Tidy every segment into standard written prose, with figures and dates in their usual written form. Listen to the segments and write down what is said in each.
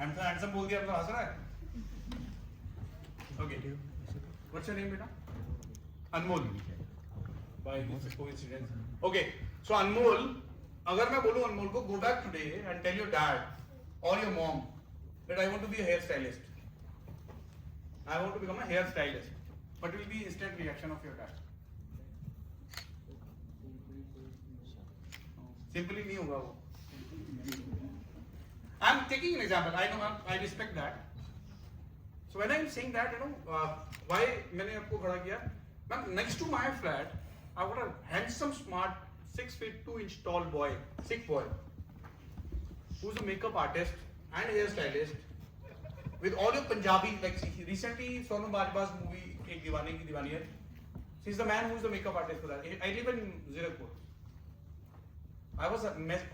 Handsome बोल दिया अपना हंस रहा है. Okay. What's your name, beta? Anmol. By coincidence. Okay. So Anmol, अगर मैं बोलूँ Anmol को go back today and tell your dad or your mom that I want to be a hairstylist. I want to become a hairstylist. What will be instant reaction of your dad? Simply नहीं होगा वो. I'm taking an example. I know I respect that. So when I'm saying that, why मैंने आपको खड़ा किया? Ma'am, next to my flat, I got a handsome, smart, 6'2" tall boy, sick boy, who's a makeup artist and hairstylist, with all your Punjabi, like recently Sonam Bajpa's movie, Ek Diwani Ki Diwani hai. He's the man who's the makeup artist for that. I live in Zirakpur.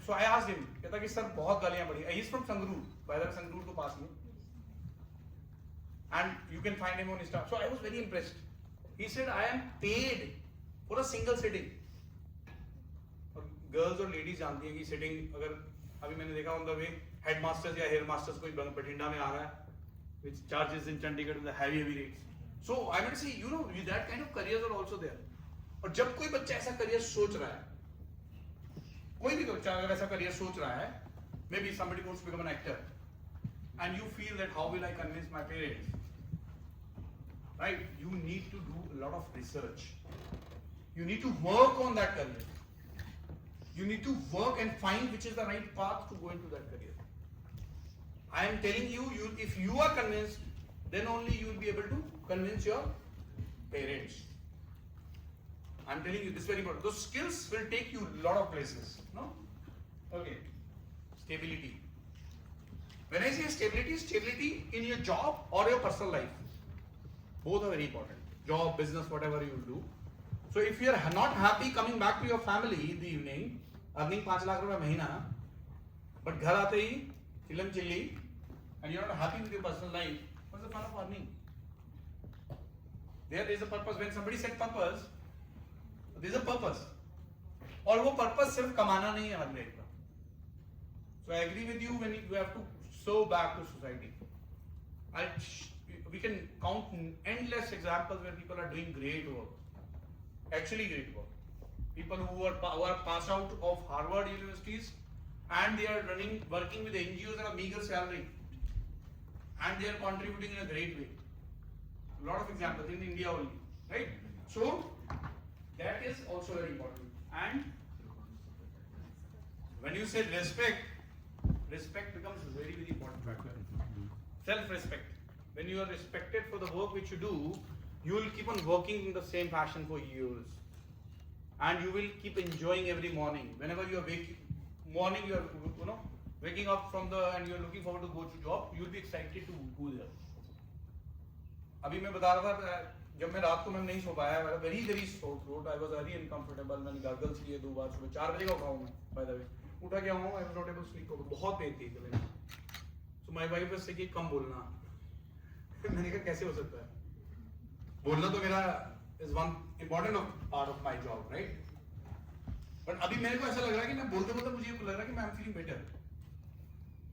So I asked him, कहता कि sir बहुत गालियाँ पड़ी. He's from Sangrur, by the way, Sangrur तो पास में. And you can find him on Insta. So I was very impressed. He said, I am paid for a single sitting. और girls और ladies जानती हैं कि sitting अगर अभी मैंने देखा on the way headmasters या hair masters कोई बठिंडा में आ रहा है, which charges in Chandigarh the heavy rates. So I would say, that kind of careers are also there. और जब कोई बच्चा ऐसा career सोच रहा है, कोई भी बच्चा अगर ऐसा career सोच रहा है, maybe somebody wants to become an actor, and you feel that how will I convince my parents? Right? You need to do a lot of research. You need to work on that career. You need to work and find which is the right path to go into that career. I am telling you, if you are convinced, then only you will be able to convince your parents. I am telling you this is very important. Those skills will take you a lot of places. No? Okay. Stability. When I say stability in your job or your personal life, both are very important. Job, business, whatever you do. So if you are not happy coming back to your family in the evening, earning 5 lakh रुपए महीना, but घर आते ही चिल्लम chilli, and you are not happy with your personal life, what's the fun of earning? There is a purpose. When somebody said purpose, there is a purpose. और वो purpose सिर्फ कमाना नहीं है हर एक का. So I agree with you when you have to sow back to society. We can count endless examples where people are doing great work, actually great work. People who are passed out of Harvard universities and they are working with NGOs at a meager salary, and they are contributing in a great way. A lot of examples in India only, right? So that is also very important. And when you say respect becomes a very, very important factor. Self-respect. When you are respected for the work which you do, you will keep on working in the same passion for years. And you will keep enjoying every morning. Whenever you are waking up and you are looking forward to go to job, you will be excited to go there. अभी मैं बता रहा था जब मैं रात को मैं नहीं सो पाया, मेरा very very sore throat, I was very uncomfortable, मैंने gargles किए 2 बार, सुबह 4 बजे का उठा हूँ मैं, by the way, उठा क्या हूँ, I was not able to sleep, बहुत पेन थी गले में, so my wife was saying कि कम बोलना, मैंने कहा कैसे हो सकता है, बोलना तो मेरा is one important part of my job, right? But अभी मेरे को ऐसा लग रहा है कि मैं बोलते बोलते मुझे लग रहा है कि मैं am feeling better.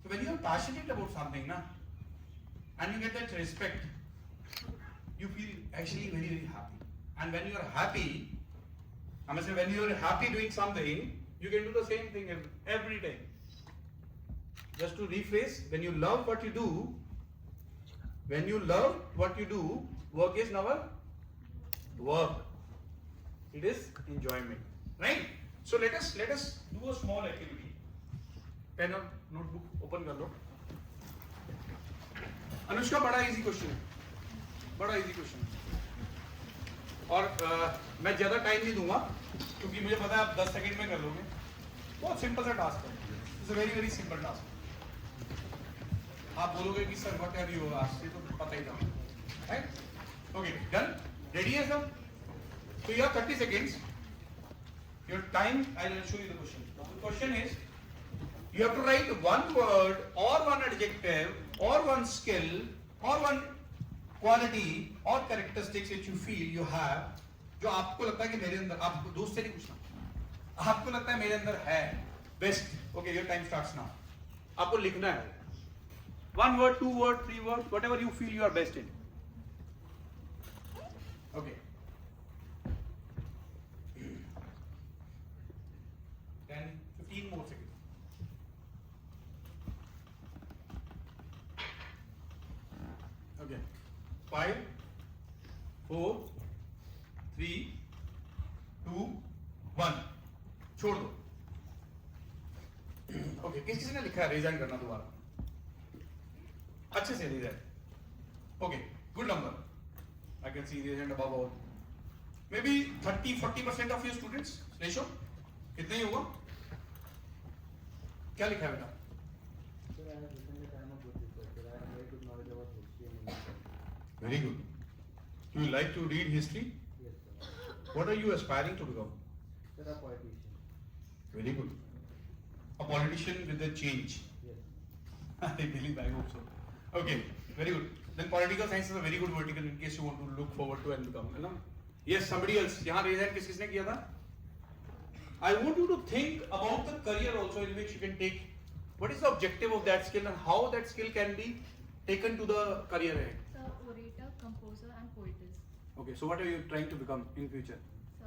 So when you are passionate about something ना, and you get that respect, you feel actually very, very happy. And when you are happy, I must say when you are happy doing something, you can do the same thing every time. Just to rephrase, when you love what you do, work is never work. It is enjoyment, right? So let us do a small activity. Pen or notebook open कर लो. अनुष्का बड़ा easy question है. बड़ा easy question और मैं ज़्यादा time नहीं दूंगा क्योंकि मुझे पता है आप 10 सेकंड में कर लोगे. बहुत सिंपल सा टास्क है. It's a very very simple task. आप बोलोगे कि sir what have you asked, ये तो पता ही था, राइट? Okay, done. रेडी है सब? तो you have 30 seconds. Your time, I will show you the question. The question is you have to write one word or one adjective or one skill or one quality or characteristics which you feel you have, जो आपको लगता है कि मेरे अंदर, आप दोस्त से नहीं पूछना, आपको लगता है मेरे अंदर है best. Okay, your time starts now. आपको लिखना है 1 word, 2 word, 3 words, whatever you feel you are best in. Okay. 10, 15 more seconds. Okay. 5, 4, 3, 2, 1. छोड़ दो. Okay. किसी ने लिखा है रिजाइन करना दोबारा. अच्छे से resign. Okay. Good number. I can see resign above all. Maybe 30-40% of your students ratio. कितने ही होगा? क्या लिखा है बेटा? Very good. You like to read history? Yes, sir. What are you aspiring to become? Sir, a politician. Very good. A politician with a change. Yes. I believe, I hope so. Okay, very good. Then political science is a very good vertical in case you want to look forward to and become. है ना? Yes, somebody else. यहाँ raise hand किसने किया था? I want you to think about the career also in which you can take. What is the objective of that skill and how that skill can be taken to the career ahead? So, orator, composer, and poetess. Okay, so what are you trying to become in future? So,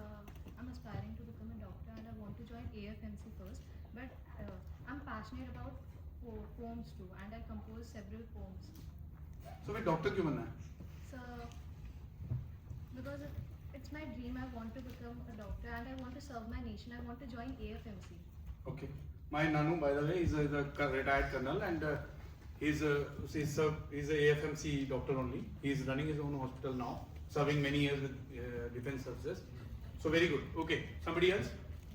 I'm aspiring to become a doctor and I want to join AFMC first. But I'm passionate about poems too, and I compose several poems. So मैं doctor क्यों बनना है? So, because it's my dream, I want to become a doctor and I want to serve my nation. I want to join AFMC. Okay. My Nanu, by the way, is a retired colonel and he's a AFMC doctor only. He's running his own hospital now, serving many years with defense services. So very good. Okay. Somebody else?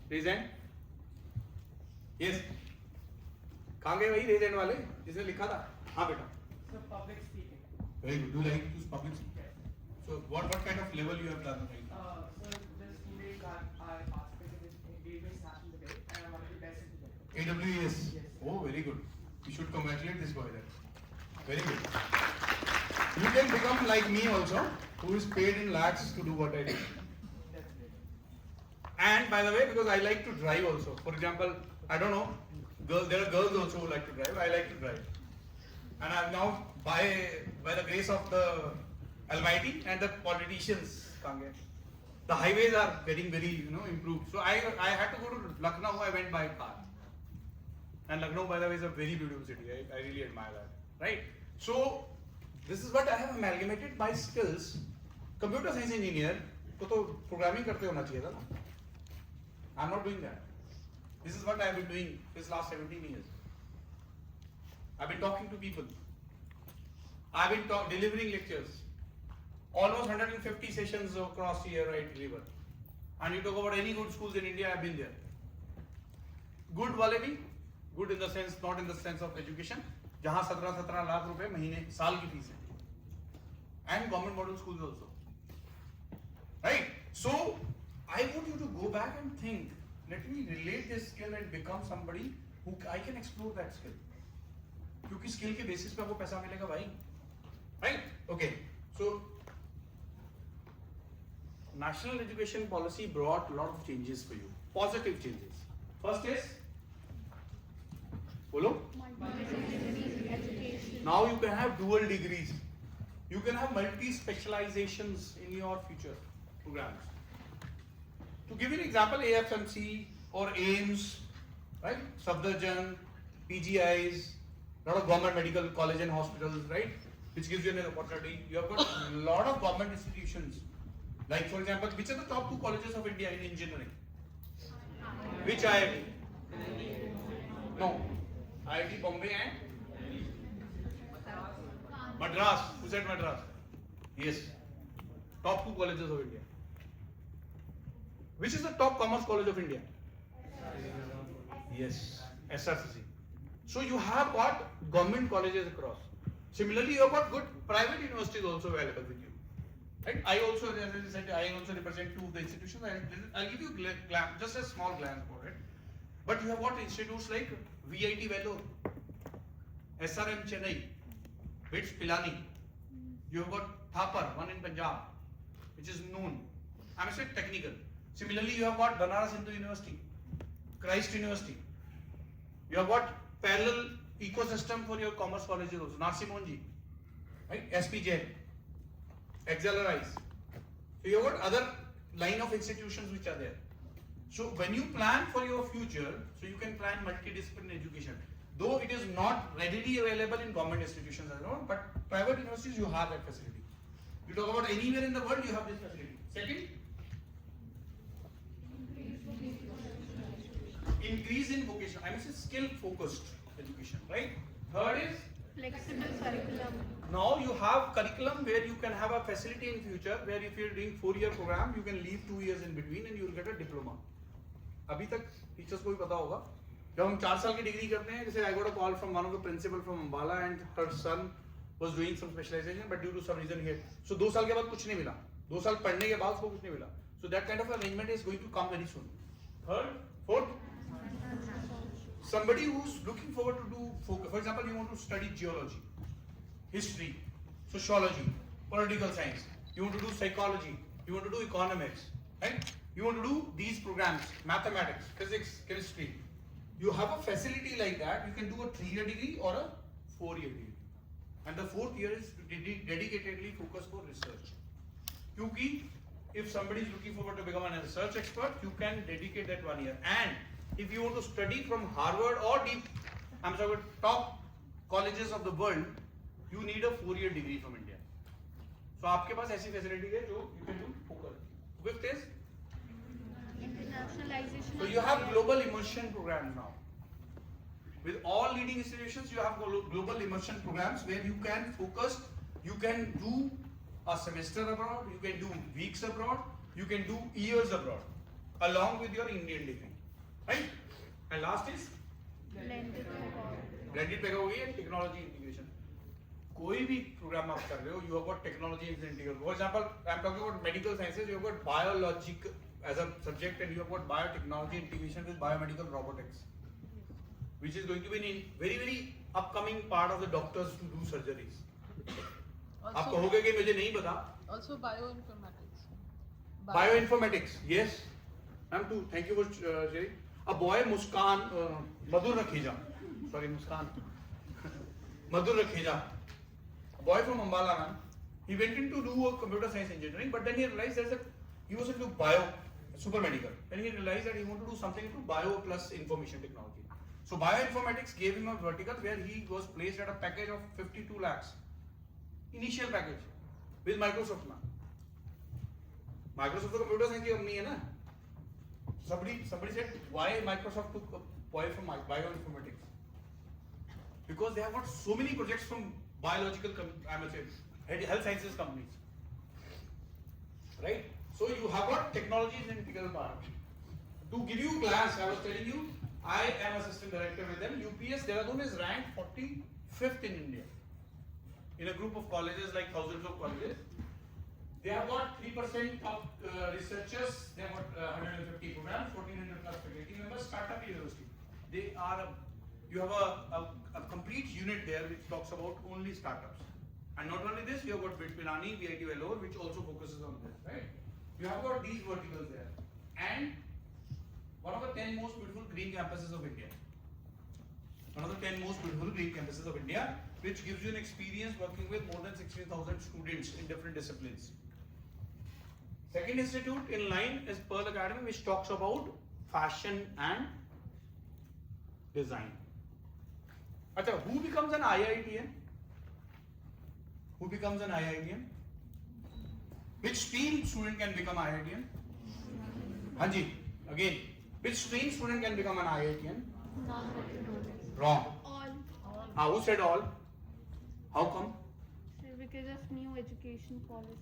Raise hand. Yes. कहाँ गए भाई raise and वाले जिसने लिखा था? हाँ बेटा. So public speaking. Very good. Do you like to use public speaking? So what kind of level you have done? Right? So this week I participated in AWS National Debate and I'm one of the best in the debate. AWS. Yes. Oh, very good. You should congratulate this boy then. Very good. You can become like me also, who is paid in lakhs to do what I do. That's great. And by the way, because I like to drive also. For example, I don't know, there are girls also who like to drive. I like to drive. And I'm now, by the grace of the Almighty and the politicians, the highways are getting very, improved. So I had to go to Lucknow. I went by car. And Lucknow, by the way, is a very beautiful city. I really admire that. Right? So this is what I have amalgamated my skills. Computer science engineer को तो programming करते होना चाहिए था ना. I'm not doing that. This is what I have been doing this last 17 years. I've been talking to people. I've been delivering lectures. Almost 150 sessions across here I deliver. And you talk about any good schools in India, I've been there. Good वाले भी, good in the sense, not in the sense of education, जहाँ 17 लाख रुपए महीने साल की fees है. And government model schools also. Right? So, I want you to go back and think, let me relate this skill and become somebody who I can explore that skill. क्योंकि skill के basis पे आपको पैसा मिलेगा भाई. Right? Okay. So, national education policy brought a lot of changes for you. Positive changes. First is, bolo? Now you can have dual degrees. You can have multi-specializations in your future programs. To give you an example, AFMC or AIMS, right? Safdarjung, PGIs, lot of government medical college and hospitals, right? Which gives you an opportunity. You have got a lot of government institutions. Like for example, which are the top 2 colleges of India in engineering? Which IIT? No. IIT Bombay and Madras. Who said Madras? Yes. Top 2 colleges of India. Which is the top commerce college of India? Yes. SRCC. So you have got government colleges across. Similarly, you have got good private universities also available with you. Right? I also, as I said, I also represent 2 of the institutions. I'll give you just a small glance for it. But you have got institutes like VIT Vellore, SRM Chennai, BITS Pilani. You have got Thapar, one in Punjab, which is known. I'm saying technical. Similarly, you have got Banaras Hindu University, Christ University. You have got parallel ecosystem for your commerce colleges also. Narsimon ji, right? SP Jain, Accelerize. So you have got other line of institutions which are there. So when you plan for your future, so you can plan multidisciplinary education. Though it is not readily available in government institutions as well, but private universities you have that facility. You talk about anywhere in the world, you have this facility. Second, increase in vocation. I mean, skill focused education, right? Third is Flexible curriculum. now you have curriculum where you can have a facility in future where if you're doing 4-year program, you can leave 2 years in between and you will get a diploma. अभी तक teachers को भी पता होगा जब हम 4 साल की डिग्री करते हैं, जैसे I got a call from one of the principal from Ambala and her son was doing some specialization but due to some reason here, so 2 साल के बाद कुछ नहीं मिला, 2 साल पढ़ने के बाद उसको कुछ नहीं मिला. So that kind of arrangement is going to come very soon. Third, fourth, somebody who's looking forward to do, for example, you want to study geology, history, sociology, political science, you want to do psychology, you want to do economics, right? You want to do these programs, mathematics, physics, chemistry. You have a facility like that, you can do a 3-year degree or a 4-year degree. And the 4th year is dedicatedly focused for research. Kyunki if somebody is looking forward to become a research expert, you can dedicate that 1 year. And if you want to study from Harvard or top colleges of the world, you need a 4-year degree from India. So आपके पास ऐसी facility है जो you can do focus. Fifth is Internationalization. so you have global immersion programs now. With all leading institutions, you have global immersion programs where you can focus, you can do a semester abroad, you can do weeks abroad, you can do years abroad, along with your Indian degree, right? And last is blended pedagogy and technology integration. कोई भी program आप कर रहे हो, you have got technology integration. For example, I am talking about medical sciences. You have got biologic as a subject, and you have got biotechnology integration with biomedical robotics, which is going to be a very upcoming part of the doctors to do surgeries. आप कहोगे कि मुझे नहीं पता. Also bioinformatics. Bioinformatics, yes. Ma'am too. Thank you for sharing. A boy Muskan, Madhur Rakheja. Sorry, Muskan. Madhur Rakheja. A boy from Ambala, ma'am. He went in to do a computer science engineering, but then he realized that he was into bio, super medical. Then he realized that he wanted to do something into bio plus information technology. So bioinformatics gave him a vertical where he was placed at a package of 52 lakhs. Initial package with Microsoft now. Microsoft तो computer science की company है ना. Somebody said why Microsoft took a boy from bioinformatics? Because they have got so many projects from biological, health sciences companies, right? So you have got technologies in integral part. To give you class, I was telling you, I am assistant director with them. UPS Dehradun is ranked 45th in India. In a group of colleges, like thousands of colleges, they have got 3% of researchers, they have got 150 programs, 1400 plus faculty members, startup university. They are, you have a complete unit there which talks about only startups. And not only this, you have got Pilani, VIT Vellore, which also focuses on this, right? You have got these verticals there. And one of the 10 most beautiful green campuses of India. One of the 10 most beautiful green campuses of India, which gives you an experience working with more than 16,000 students in different disciplines. Second institute in line is Pearl Academy, which talks about fashion and design. Achha, who becomes an IITian? Who becomes an IITian? Which stream student can become IITian? Hanji, again, which stream student can become an IITian? Wrong. All. Who said all? How come? Because of new education policy.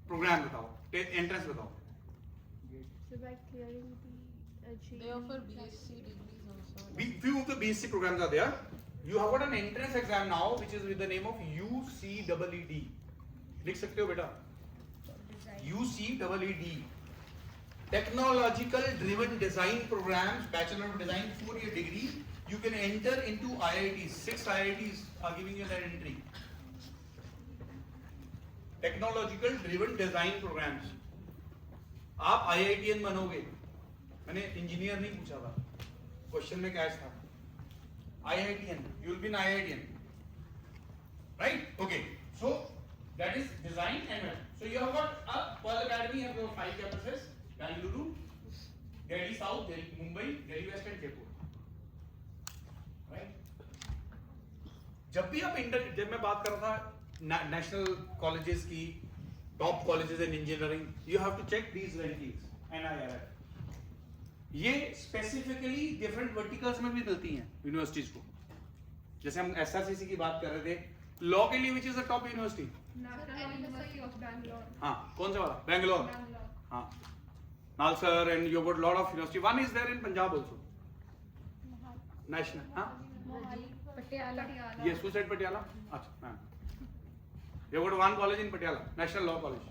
Program बताओ, entrance बताओ. So by clearing the They offer BSc degrees also. Few of the BSc programs are there. You have got an entrance exam now, which is with the name of UCEED. लिख सकते हो बेटा? UCEED. Technological driven design programs, Bachelor of Design, 4-year degree. You can enter into IITs. 6 IITs are giving you that entry. Technological driven design programs. आप IITian बनोगे. मैंने engineer नहीं पूछा था. क्वेश्चन में कैच था. IITian. You will be an IITian. Right? Okay. So that is design and web. So you have got a Pearl Academy. You have got 5 campuses: Bangalore, Delhi South, Delhi Mumbai, Delhi West and Jaipur. Right? जब भी आप जब मैं बात कर रहा था national colleges की, top colleges in engineering, you have to check these rankings NIRF. ये स्पेसिफिकली डिफरेंट वर्टिकल्स में भी मिलती हैं यूनिवर्सिटीज को. जैसे हम SRCC की बात कर रहे थे, लॉ के लिए which is the top university? National University of Bangalore. हाँ, कौन सा वाला? बैंगलोर. Bangalore. हाँ, Nalsar, and you got lot of university. One is there in Punjab also. National. हाँ? Mohali. Patiala. Yes, who said Patiala? अच्छा, ma'am. You got one college in Patiala, National Law College.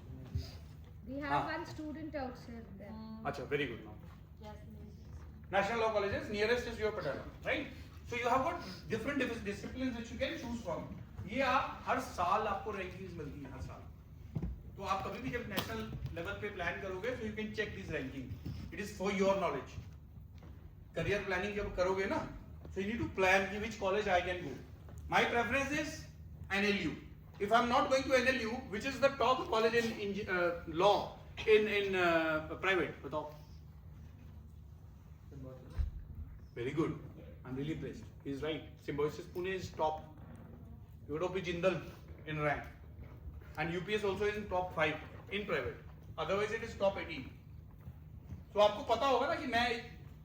We हाँ. have one student outside there. अच्छा, very good now. National Law Colleges, nearest is your Patiala, right? So you have got different disciplines which you can choose from. ये आप हर साल आपको rankings मिलती हैं हर साल. तो आप कभी भी जब नेशनल लेवल पे प्लान करोगे, so you can check this ranking. It is for your knowledge. Career planning जब करोगे ना, so you need to plan कि which college I can go. My preference is NLU. If I'm not going to NLU, which is the top college in law in private, बताओ. Very good. I'm really impressed. He's right. Symbiosis Pune is top. Europe is Jindal in rank. And UPS also is in top 5 in private. Otherwise it is top 18. So आपको पता होगा ना कि मैं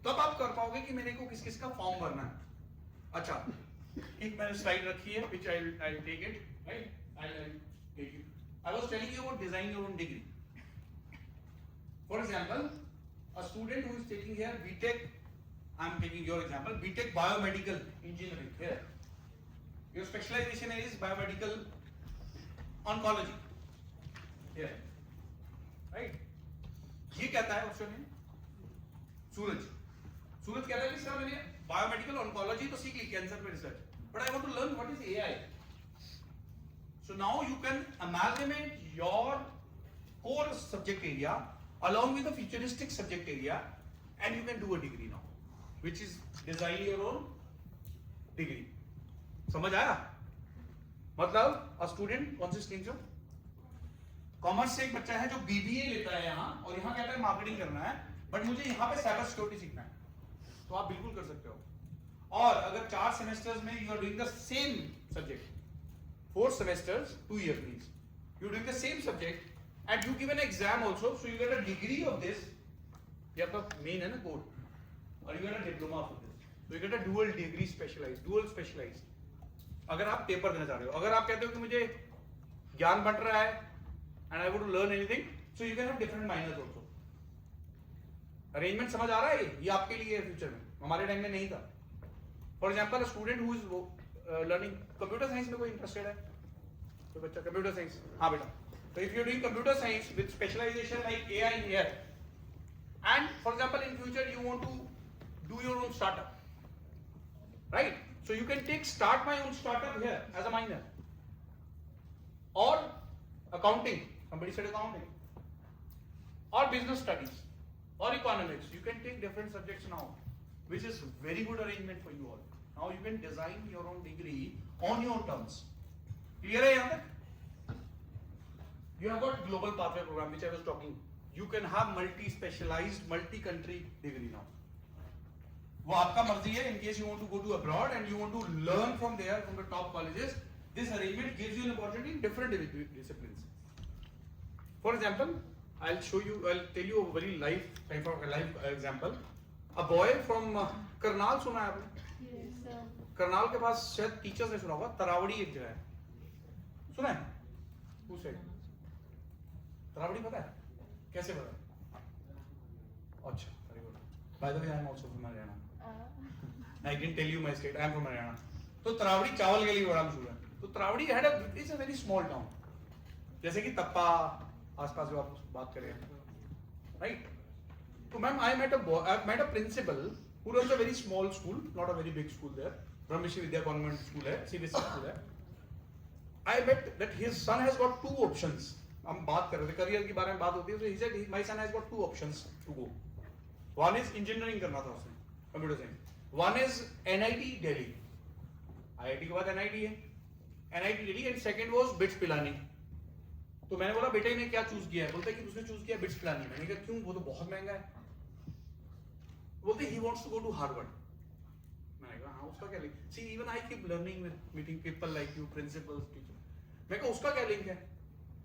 तब आप कर पाओगे कि मेरे को किस किस का फॉर्म भरना है. अच्छा, एक मैंने स्लाइड रखी है which I'll take it, right? I'll take it. I was telling you about designing your own degree. For example, a student who is taking here BTech, I'm taking your example, BTech Biomedical Engineering here. Your specialization is Biomedical Oncology here, right? ये कहता है option है सूरज कहता है कि sir मैंने biomedical oncology तो सीख ली, कैंसर पे research, but I want to learn what is AI. So now you can amalgamate your core subject area along with the futuristic subject area and you can do a degree now, which is design your own degree. समझ आया? मतलब a student कौन सी stream से? Commerce से एक बच्चा है जो BBA लेता है यहाँ और यहाँ कहता है मार्केटिंग करना है, बट मुझे यहाँ पे साइबर सिक्योरिटी सीखना है, तो आप बिल्कुल कर सकते हो. और अगर 4 सेमेस्टर्स में you are doing the same subject, 4 semesters, 2 years means you're doing the same subject and you give an exam also, so you get a degree of this. ये आपका main है ना कोड, और you get a diploma of this, so you get a dual degree specialized. अगर आप paper देना चाह रहे हो, अगर आप कहते हो कि मुझे ज्ञान बंट रहा है and I want to learn anything, so you can have different minors also. Arrangement समझ आ रहा है? ये आपके लिए फ्यूचर में, हमारे टाइम में नहीं था. For example student who is learning computer science में कोई इंटरेस्टेड है तो बच्चा कंप्यूटर साइंस, हाँ बेटा, तो if you doing computer science with specialization like AI here and for example in future you want to do your own startup, right? So you can take start my own startup here as a minor, और accounting, somebody said accounting, or business studies, or economics. You can take different subjects now, which is very good arrangement for you all. Now you can design your own degree on your terms. Clear है यहाँ तक? You have got global pathway program which I was talking. You can have multi-specialized, multi-country degree now. वो आपका मर्जी है. In case you want to go to abroad and you want to learn from there, from the top colleges, this arrangement gives you an opportunity in different disciplines. For example, I'll tell you a very live example. A boy from Karnal, सुना है आपने? Yes, sir. Karnal के पास शायद teachers ने सुना होगा, तरावड़ी एक जगह है, सुना है? Who said? तरावड़ी पता है? कैसे पता है? अच्छा, very good. By the way, I am also from Haryana. I didn't tell you my state. I am from Haryana. तो तरावड़ी चावल के लिए बड़ा मशहूर है. तो Taraori is a very small town. जैसे कि तप्पा आसपास जो आप बात कर रहे हैं, right? So ma'am, I met a principal who runs a very small school, not a very big school there. Brahmishri Vidya Convent School है, CBSE school है. I bet that his son has got 2 options. हम बात कर रहे थे, career के बारे में बात होती है, so he said my son has got 2 options to go. One is engineering करना था उसने, computer science. One is NIT Delhi, IIT के बाद NIT है, NIT Delhi, and second was bits Pilani. तो मैंने बोला बेटे ने क्या चूज किया है? बोलता है कि उसने चूज किया बिट्स पिलानी। मैंने कहा क्यों? वो तो बहुत महंगा है। बोलते ही wants to go to Harvard. मैंने कहा हाँ उसका क्या link? See even I keep learning with meeting people like you, principals, teacher. मैं कहा उसका क्या लिंक है?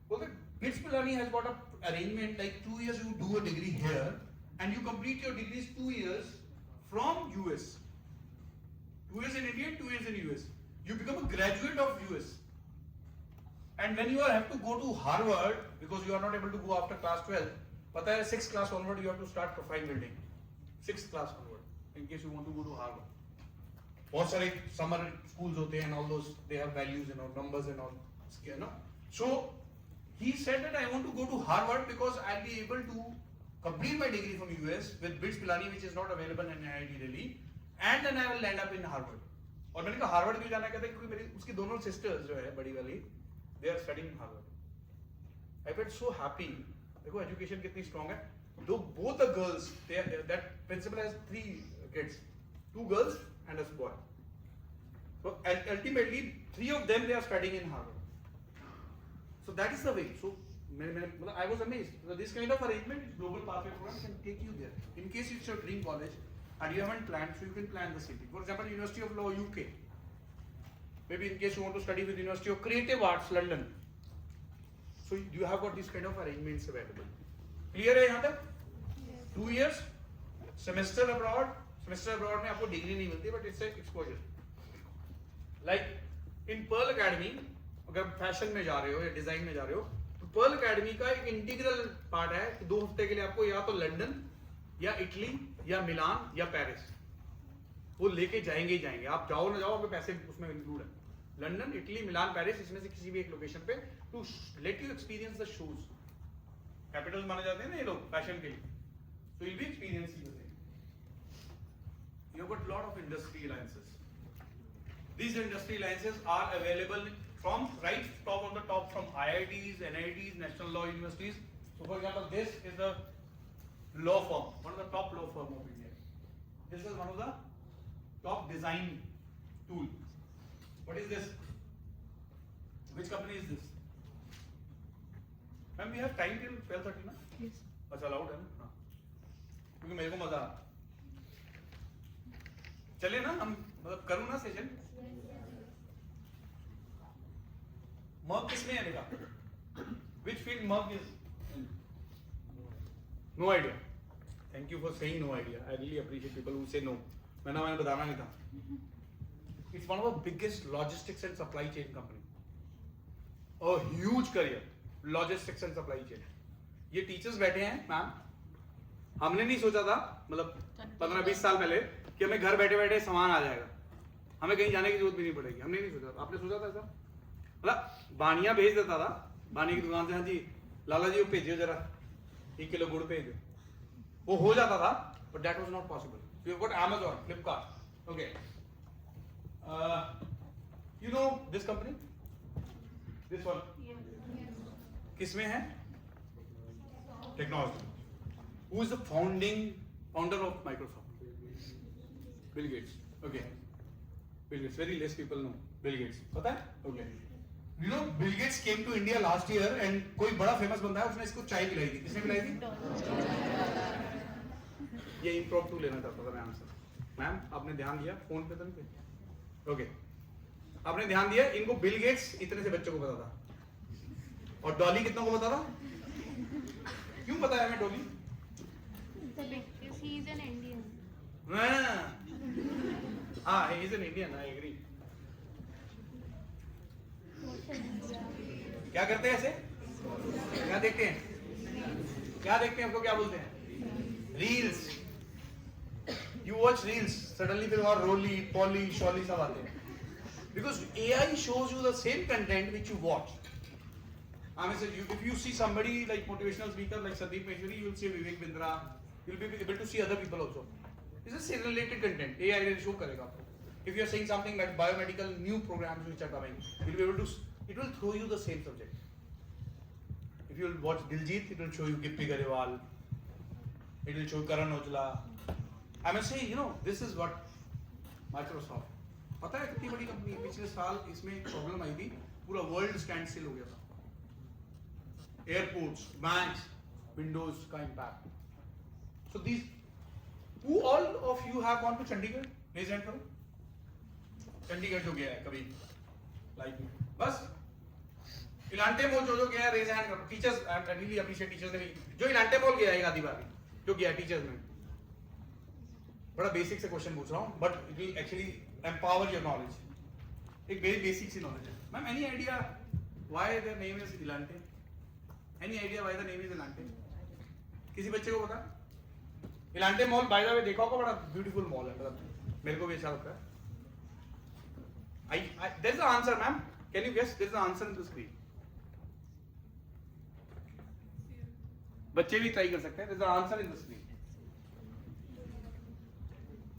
बोलते BITS Pilani has got a arrangement like 2 years you do a degree here and you complete your degrees 2 years from US. 2 years in India, 2 years in US. You become a graduate of US. And when you have to go to Harvard because you are not able to go after class 12, पता है 6th class onward you have to start profile building. 6th class onward in case you want to go to Harvard. बहुत सारे summer schools होते हैं and all those they have values and all numbers and all, you know. So he said that I want to go to Harvard because I'll be able to complete my degree from US with BITS Pilani which is not available in IIT Delhi and then I will end up in Harvard. और मैंने कहा Harvard क्यों जाना? कहता है क्योंकि मेरी उसकी दोनों सिस्टर्स जो है बड़ी वाली they are studying in Harvard. I felt so happy. देखो एजुकेशन कितनी स्ट्रांग है. Though both the girls, that principal has 3 kids, 2 girls and a boy. So ultimately 3 of them they are studying in Harvard. So that is the way. So I was amazed. So this kind of arrangement, global pathway program can take you there. In case it's your dream college and you haven't planned, so you can plan the city. For example, University of Law UK. Maybe in case you want to study with University of Creative Arts London. So you have got these kind of arrangements available. Clear है यहाँ तक? 2 years semester abroad. Semester abroad में आपको degree नहीं मिलती, but it's a exposure. Like in Pearl Academy, अगर fashion में जा रहे हो या डिजाइन में जा रहे हो, तो पर्ल अकेडमी का एक इंटीग्रल पार्ट है कि 2 हफ्ते के लिए आपको या तो लंदन या इटली या मिलान या पेरिस वो लेके जाएंगे ही जाएंगे। आप जाओ ना जाओ, आपके पैसे उसमें इंक्लूड है। लंदन, इटली, मिलान, पेरिस, इसमें से किसी भी एक लोकेशन पे to let you experience the shoes. Capital माने जाते हैं ना ये लोग फैशन के लिए, so you'll be experiencing the same. You've got lot of industry alliances. These industry alliances are available from right top of the top from IITs, NITs, National Law Universities. So for example, this is the law firm, one of the top law firm of India. This is one of the top design tool. What is this? Which company is this? Ma'am, we have time till 12:30 ना? Yes. अच्छा allowed है ना? हाँ. क्योंकि मेरे को मजा आता। चले ना हम, मतलब करूँ ना सेशन? मर्क किसमें है बेटा? Which field Merck is in? No idea. Thank you for saying no idea. I really appreciate people who say no. मैंने बताना नहीं था. It's one of the biggest logistics and supply chain company. A huge career, logistics and supply chain. ये teachers बैठे हैं ma'am, हमने नहीं सोचा था, मतलब 15-20 साल पहले कि हमें घर बैठे बैठे सामान आ जाएगा, हमें कहीं जाने की जरूरत भी नहीं पड़ेगी। हमने नहीं सोचा। आपने सोचा था ऐसा? मतलब बानिया भेज देता था, बानी की दुकान से, हाँ जी लाला जी वो भेजियो जरा 1 किलो गुड़ भेज दो, वो हो जाता था, but that was not possible. So you've got Amazon, Flipkart, okay. You know this company? This one? किसमें है? Technology. Who is the founder of Microsoft? Bill Gates. Okay. Bill Gates. Very less people know Bill Gates. पता है? Okay. You know Bill Gates came to India last year and कोई बड़ा famous बंदा है, उसने इसको चाय पिलाई थी। किसने पिलाई थी? ये impromptu लेना चाहता था मैं आंसर। मैम आपने ध्यान दिया फोन पे तो नहीं पे? ओके। आपने ध्यान दिया, इनको बिल गेट्स इतने से बच्चों को पता था और डॉली कितनों को पता था? क्यों बताया मैं Dolly? Because he is an Indian. हाँ, he is an Indian, I agree. क्या करते हैं ऐसे? क्या देखते हैं? क्या देखते हैं? हमको क्या बोलते हैं? Reels. You watch reels, suddenly फिर वहाँ रोली, पॉली, शॉली सब आते हैं। Because AI shows you the same content which you watch. I mean, so if you see somebody like motivational speaker like Sandeep Maheshwari, you will see Vivek Bindra. You will be able to see other people also. This is related content. AI will show करेगा आपको. If you are saying something like biomedical new programs which are coming, you will be able to. It will throw you the same subject. If you will watch Diljit, it will show you Gippy Garewal. It will show Karan Aujla. I must say, you know, this is what Microsoft. पता है कितनी बड़ी company है? पिछले साल इसमें एक problem आई थी, पूरा वर्ल्ड स्टैंड स्टिल हो गया था। एयरपोर्ट्स, बैंक्स, विंडोज का impact. So this, who all of you have gone to Chandigarh? Raise hand करो। चंडीगढ़ जो गया है कभी लाइफ में, बस इलांटे मॉल जो गया है रेज हैंड करो। टीचर्स, आई रियली अप्रिशिएट टीचर्स ने भी, जो इलांटे मॉल गया है एक आधी बार जो गया टीचर्स में। बड़ा बेसिक से क्वेश्चन पूछ रहा हूँ, but it will actually empower your knowledge. एक वेरी बेसिक सी नॉलेज है। Ma'am, any idea why the name is Elante? Any idea why the name is Elante? किसी बच्चे को पता? Elante mall by the way देखा होगा, बड़ा ब्यूटीफुल मॉल है, मतलब मेरे को भी अच्छा लगता है। There's the answer, ma'am. Can you guess? There's the answer in the screen. बच्चे भी ट्राई कर सकते हैं। There's the answer in the screen.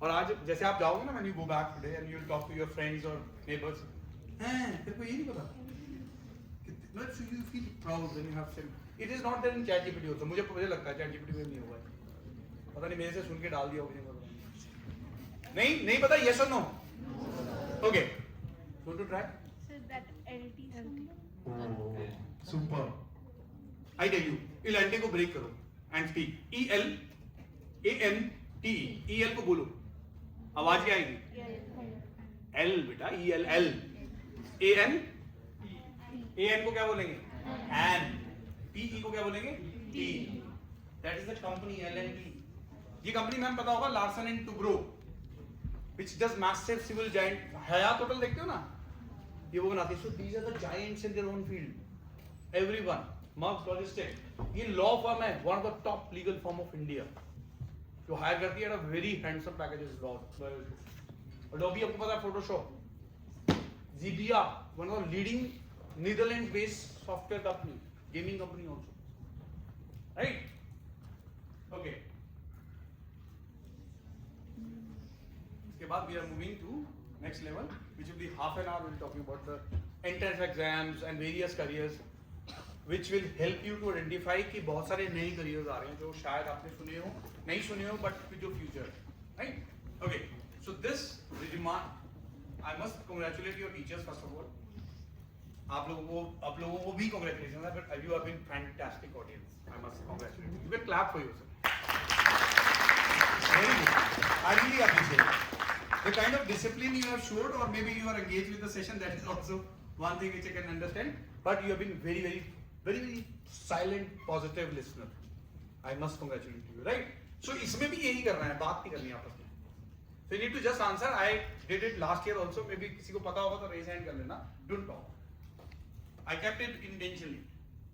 और आज जैसे आप जाओगे ना, when you go back today and you will talk to your friends or neighbors, हैं तेरे को ये नहीं पता? No, so you feel proud when you have said. It is not there in ChatGPT also. मुझे लगता है ChatGPT में नहीं होगा। पता नहीं, मेरे से सुन के डाल दिया होगा। नहीं पता? Yes or no? Okay. Want to try? So that LT something. Super. I tell you, इलांटे को ब्रेक करो and speak. ELANTE. EL को बोलो, आवाज क्या आएगी? L बेटा, EL. AN को क्या बोलेंगे? AN. PE को क्या बोलेंगे? T. That is the company L&T. ये कंपनी मैम पता होगा, Larsen and Toubro, which does massive civil giant. Hyatt hotel देखते हो ना, ये वो बनाती है। So these are the giants in their own field. Everyone. Merck Logistics, ये लॉ फर्म है, one of the top legal firm of India, जो हायर करती है at a very handsome packages law. Adobe आपको पता है, Photoshop, Xebia, one of the leading Netherlands-based software company, gaming company also, right? Okay. इसके बाद we are moving to next level, which will be half an hour. We'll talking about the entrance exams and various careers, which will help you to identify कि बहुत सारे नए careers आ रहे हैं जो शायद आपने सुने हो, नहीं सुने हो, but with your future, right? Okay. So this demand, I must congratulate your teachers first of all. आप लोगों को भी congratulations, but you have been fantastic audience. I must congratulate you. You can clap for yourself. Very good. I really appreciate it. The kind of discipline you have showed, or maybe you are engaged with the session, that is also one thing which I can understand. But you have been very silent, positive listener. I must congratulate you, right? So इसमें भी यही करना है, बात नहीं करनी आपस में. So you need to just answer. I did it last year also. Maybe किसी को पता होगा तो raise hand कर लेना. Don't talk. I kept it intentionally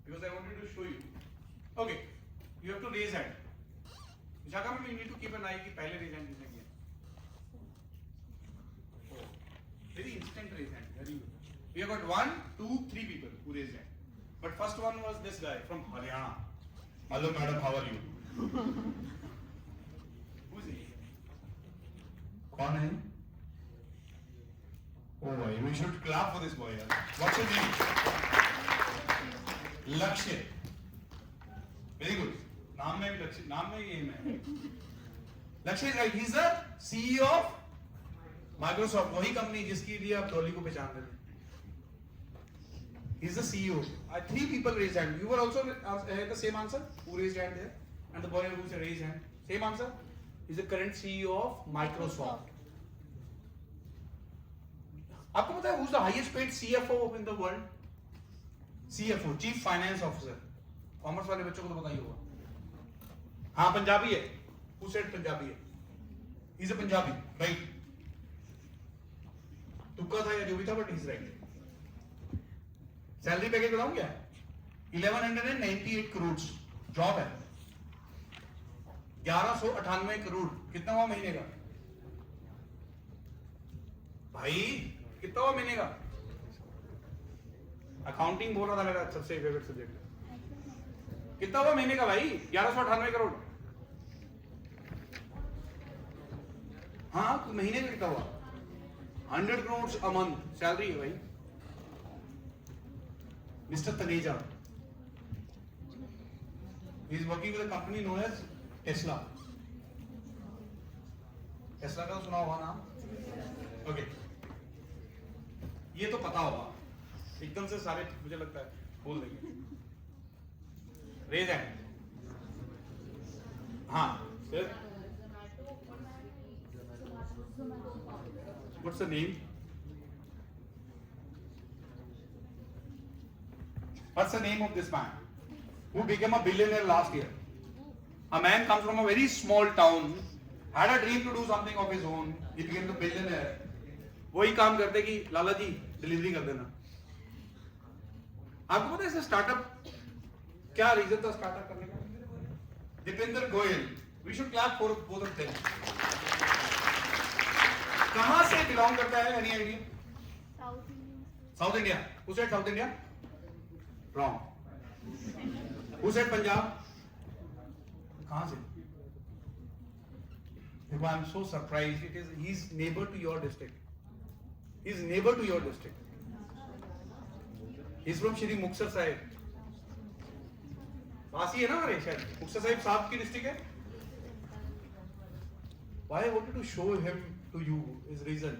because I wanted to show you. Okay, you have to raise hand. Vishakha ma'am, you need to keep an eye कि पहले raise hand किसने किया. Very instant raise hand. Very good. We have got 1, 2, 3 people who raised hand. But first one was this guy from Haryana. Hello madam, how are you? Who is he? कौन है? Oh boy, we should clap for this boy. What's his name? Lakshya. Very good. नाम में भी लक्ष्य, नाम में ही M है. Lakshya is right. He's the CEO of Microsoft. वही कंपनी जिसके लिए आप डॉली को पहचान रहे थे. He's the CEO. 3 people raised hand. You were also had the same answer. Who raised hand there? And the boy who said raised hand. Same answer. He's the current CEO of Microsoft. आपको पता है who's the highest paid CFO in the world? CFO, Chief Finance Officer. Commerce वाले बच्चों को तो पता ही होगा. हाँ, पंजाबी है. Who said पंजाबी है? He's a Punjabi, right? तुक्का था या जो भी था, but he's right. Salary package बताऊं क्या? 1198 करोड़ जॉब है. 1198 करोड़ कितना हुआ महीने का? भाई कितना हुआ महीने का? अकाउंटिंग बोल रहा था मेरा सबसे फेवरेट सब्जेक्ट. कितना हुआ महीने का भाई? 1198 करोड़. हाँ, महीने का कितना हुआ? 100 करोड़ अ मंथ सैलरी है भाई. Mr. Taneja. He is working with a company known as Tesla. Tesla का सुना हुआ नाम? Okay. ये तो पता होगा, एकदम से सारे मुझे लगता है बोल देंगे। Raise hand. हाँ sir, what's the name? What's the name of this man who became a billionaire last year? A man comes from a very small town, had a dream to do something of his own. He became the billionaire. वही काम करते कि लाला जी delivery कर देना। आपको पता है इसे स्टार्टअप क्या रीजन था स्टार्टअप करने का? Dipendra Goyal. We should clap for both of them. कहाँ से बिलोंग करता है? Any idea? South Indian. South India. Who said South India? Wrong. Who said Punjab? कहाँ से? देखो, I'm so surprised. It is he's neighbor to your district. He's neighbor to your district. He's from Shri Muksar Sahib. पास ही है ना हमारे शायद। मुक्तसर साहिब साहब की district है। Why I wanted to show him to you is reason.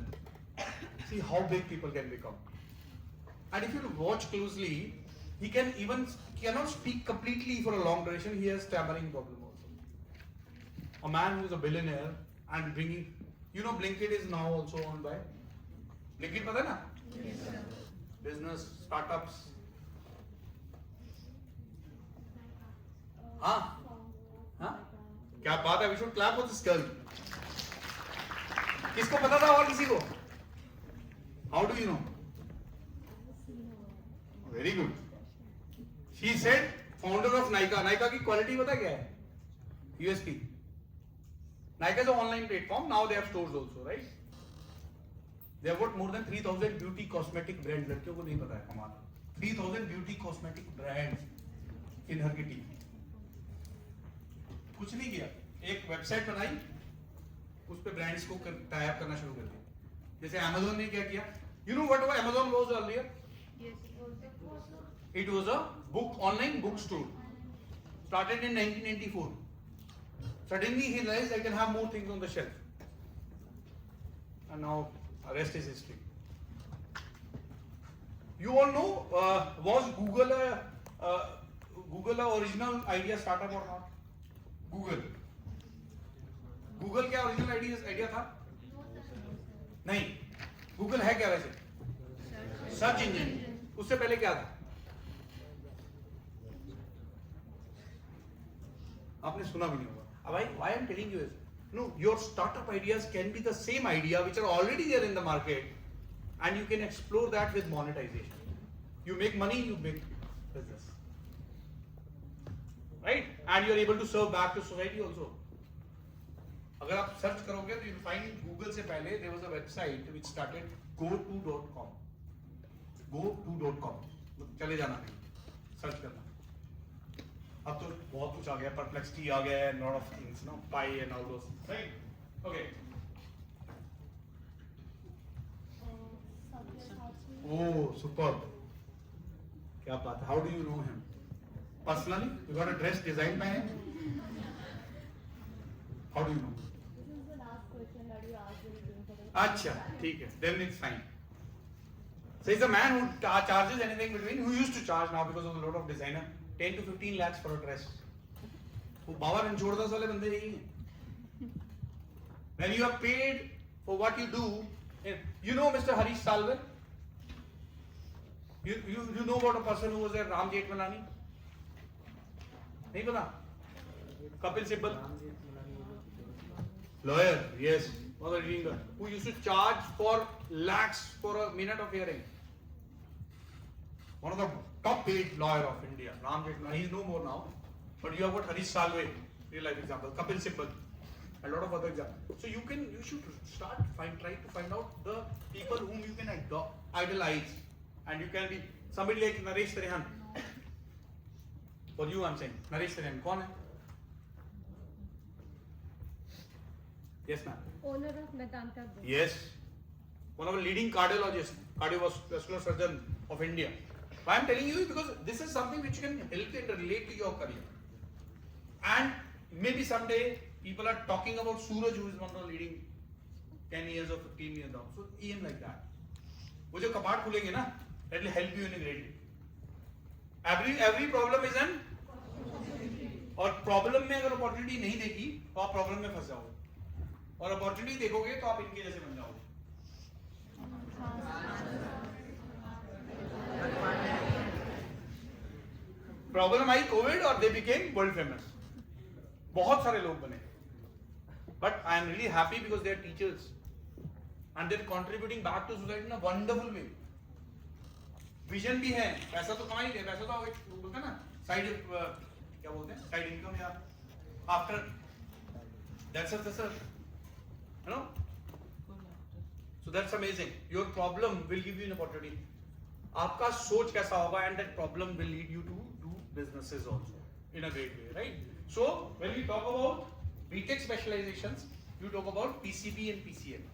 See how big people can become. And if you watch closely, he cannot speak completely for a long duration. He has stammering problem also. A man who is a billionaire and bringing, Blinkit is now also owned by. Blinkit पता है ना? Yes, sir. Business, startups. हाँ? हाँ? क्या बात है? We should clap for this girl. किसको पता था और किसी को? How do you know? Very good. She said founder of Nykaa. Nykaa की क्वालिटी पता क्या है? USP. Nykaa is an online platform. Now they have stores also, right? They have got more than 3,000 beauty cosmetic brands. लड़कियों को नहीं पता है हमारा. 3,000 beauty cosmetic brands in her kitty. कुछ नहीं किया, एक वेबसाइट बनाई, उस पे ब्रांड्स को टाई अप करना शुरू कर दिया। जैसे Amazon ने क्या किया? You know what Amazon was earlier? Yes. It was a online bookstore. Started in 1994. Suddenly he realized I can have more things on the shelf. And now the rest is history. You all know, was Google a original idea startup or not? Google क्या original idea था? नहीं. Google है क्या वैसे? Search engine. उससे पहले क्या था? आपने सुना भी नहीं होगा. Why I'm telling you is, your startup ideas can be the same idea which are already there in the market, and you can explore that with monetization. You make money, you make business, right? And you are able to serve back to society also. अगर आप search करोगे तो you'll find Google से पहले there was a website which started go2.com. go2.com. चले जाना नहीं, search करना. अब तो बहुत कुछ आ गया, परप्लेक्सिटी आ गया है, lot of things, Pi and all those, right? Okay. Oh, superb. क्या बात है? How do you know him? Personally, you got a dress designed by him? How do you know? This is the last question that you asked when you doing for the. अच्छा, ठीक है. Then it's fine. So he's a man who charges anything between, who used to charge now because of a lot of designer, 10 to 15 lakhs for a dress. वो बाबा रणछोड़दास वाले बंदे नहीं हैं. When you are paid for what you do, you know Mr. Harish Salve? You know about a person who was there, Ram Jethmalani? नहीं पता? Kapil Sibal? Lawyer, yes. Who used to charge for lakhs for a minute of hearing. One of the top paid lawyer of India, Ram Jethmalani. He's no more now. But you have got Harish Salve, real life example, Kapil Sibal, a lot of other examples. So you should try to find out the people whom you can idolize, and you can be somebody like Naresh Trehan. For you, I'm saying Naresh Trehan. कौन है? Yes, ma'am. Owner of Medanta Group. Yes, one of the leading cardiovascular surgeon of India. Why I'm telling you is because this is something which can help you and relate to your career. And maybe someday people are talking about Suraj, who is one of the leading 10 years or 15 years now. So aim like that. वो जो कपाट खुलेंगे ना, that will help you in a great way. Every problem is an, और problem में अगर opportunity नहीं देखी तो आप प्रॉब्लम में फंस जाओगे, और अपॉर्चुनिटी देखोगे तो आप इनके जैसे बन जाओगे. प्रॉब्लम आई कोविड और दे बिकेम वर्ल्ड फेमस. बहुत सारे लोग बने, but I am really happy because they are teachers and they are contributing back to society in a wonderful way. Vision भी है, पैसा तो कमा ही दे, पैसा तो एक बोलते हैं ना साइड, क्या बोलते हैं, साइड इनकम या after that's you know. So that's amazing. Your problem will give you an opportunity. आपका सोच कैसा होगा, and that problem will lead you to do businesses also in a great way, right? So when we talk about BTech specializations, you talk about PCB and PCM.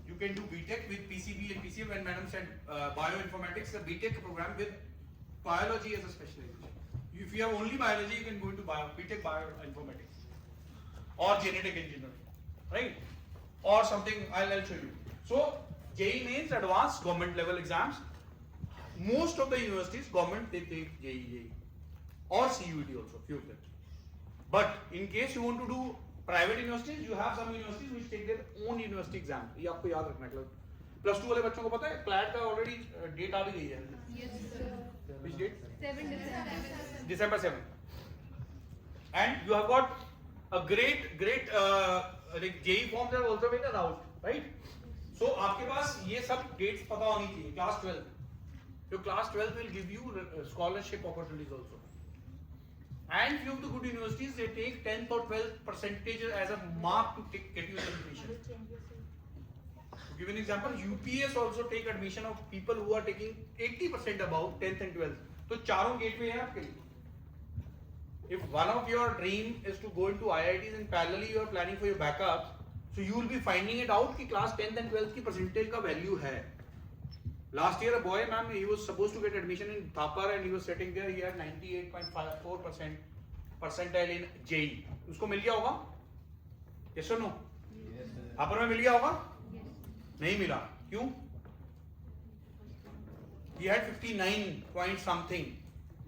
You can do BTech with PCB and PCM. When Madam said bioinformatics, the BTech program with biology as a specialization. If you have only biology, you can go into BTech bioinformatics or genetic engineering, right? Or something I'll show you. So JEE means advanced government level exams. Most of the universities, government, they take JEE or CUET also, few of them. But in case you want to do private universities, you have some universities which take their own university exam. ये आपको याद रखना है. Plus 2 वाले बच्चों को पता है क्लैट का ऑलरेडी डेट आ भी गई है. Yes, sir. Which date? 7 December. December 7. And you have got a great JEE forms are also being announced, right? So आपके पास ये सब dates पता होनी चाहिए. Class 12. Your class 12 will give you scholarship opportunities also. And few of the good universities, they take 10th or 12th percentage as a mark to get you the admission. To give an example, UPS also take admission of people who are taking 80% above 10th and 12th. तो चारों gateway है आपके लिए. If one of your dream is to go into IITs and parallelly you are planning for your backups, so you will be finding it out कि class 10th and 12th की percentage का value है. Last year a boy, ma'am, he was supposed to get admission in Thapar and he was sitting there, he had 98.54% percentile in JEE. उसको मिल गया होगा? Yes or no? Yes, sir. Thapar में मिल गया होगा? Yes. नहीं मिला. क्यों? He had 59 point something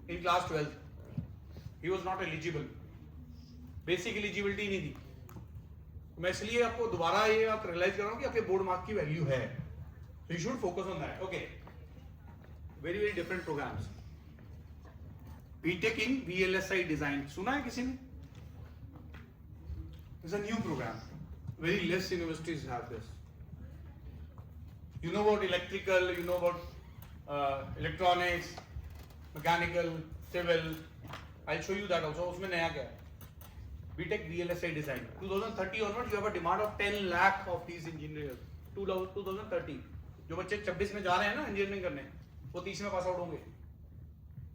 in class 12th. He was not eligible. Basic eligibility नहीं थी. मैं इसलिए आपको दोबारा ये आप रियलाइज कर रहा हूँ कि आपके बोर्ड मार्क की वैल्यू है. So you should focus on that. Okay. Very different programs. BTech in VLSI design. सुना है किसी ने? It's a new program. Very less universities have this. You know about electrical, you know about electronics, mechanical, civil. I'll show you that also. उसमें नया क्या है? BTech VLSI design. 2030 onwards, you have a demand of 10 lakh of these engineers. 2030. जो बच्चे 26 में जा रहे हैं ना इंजीनियरिंग करने, वो 30 में पास आउट होंगे.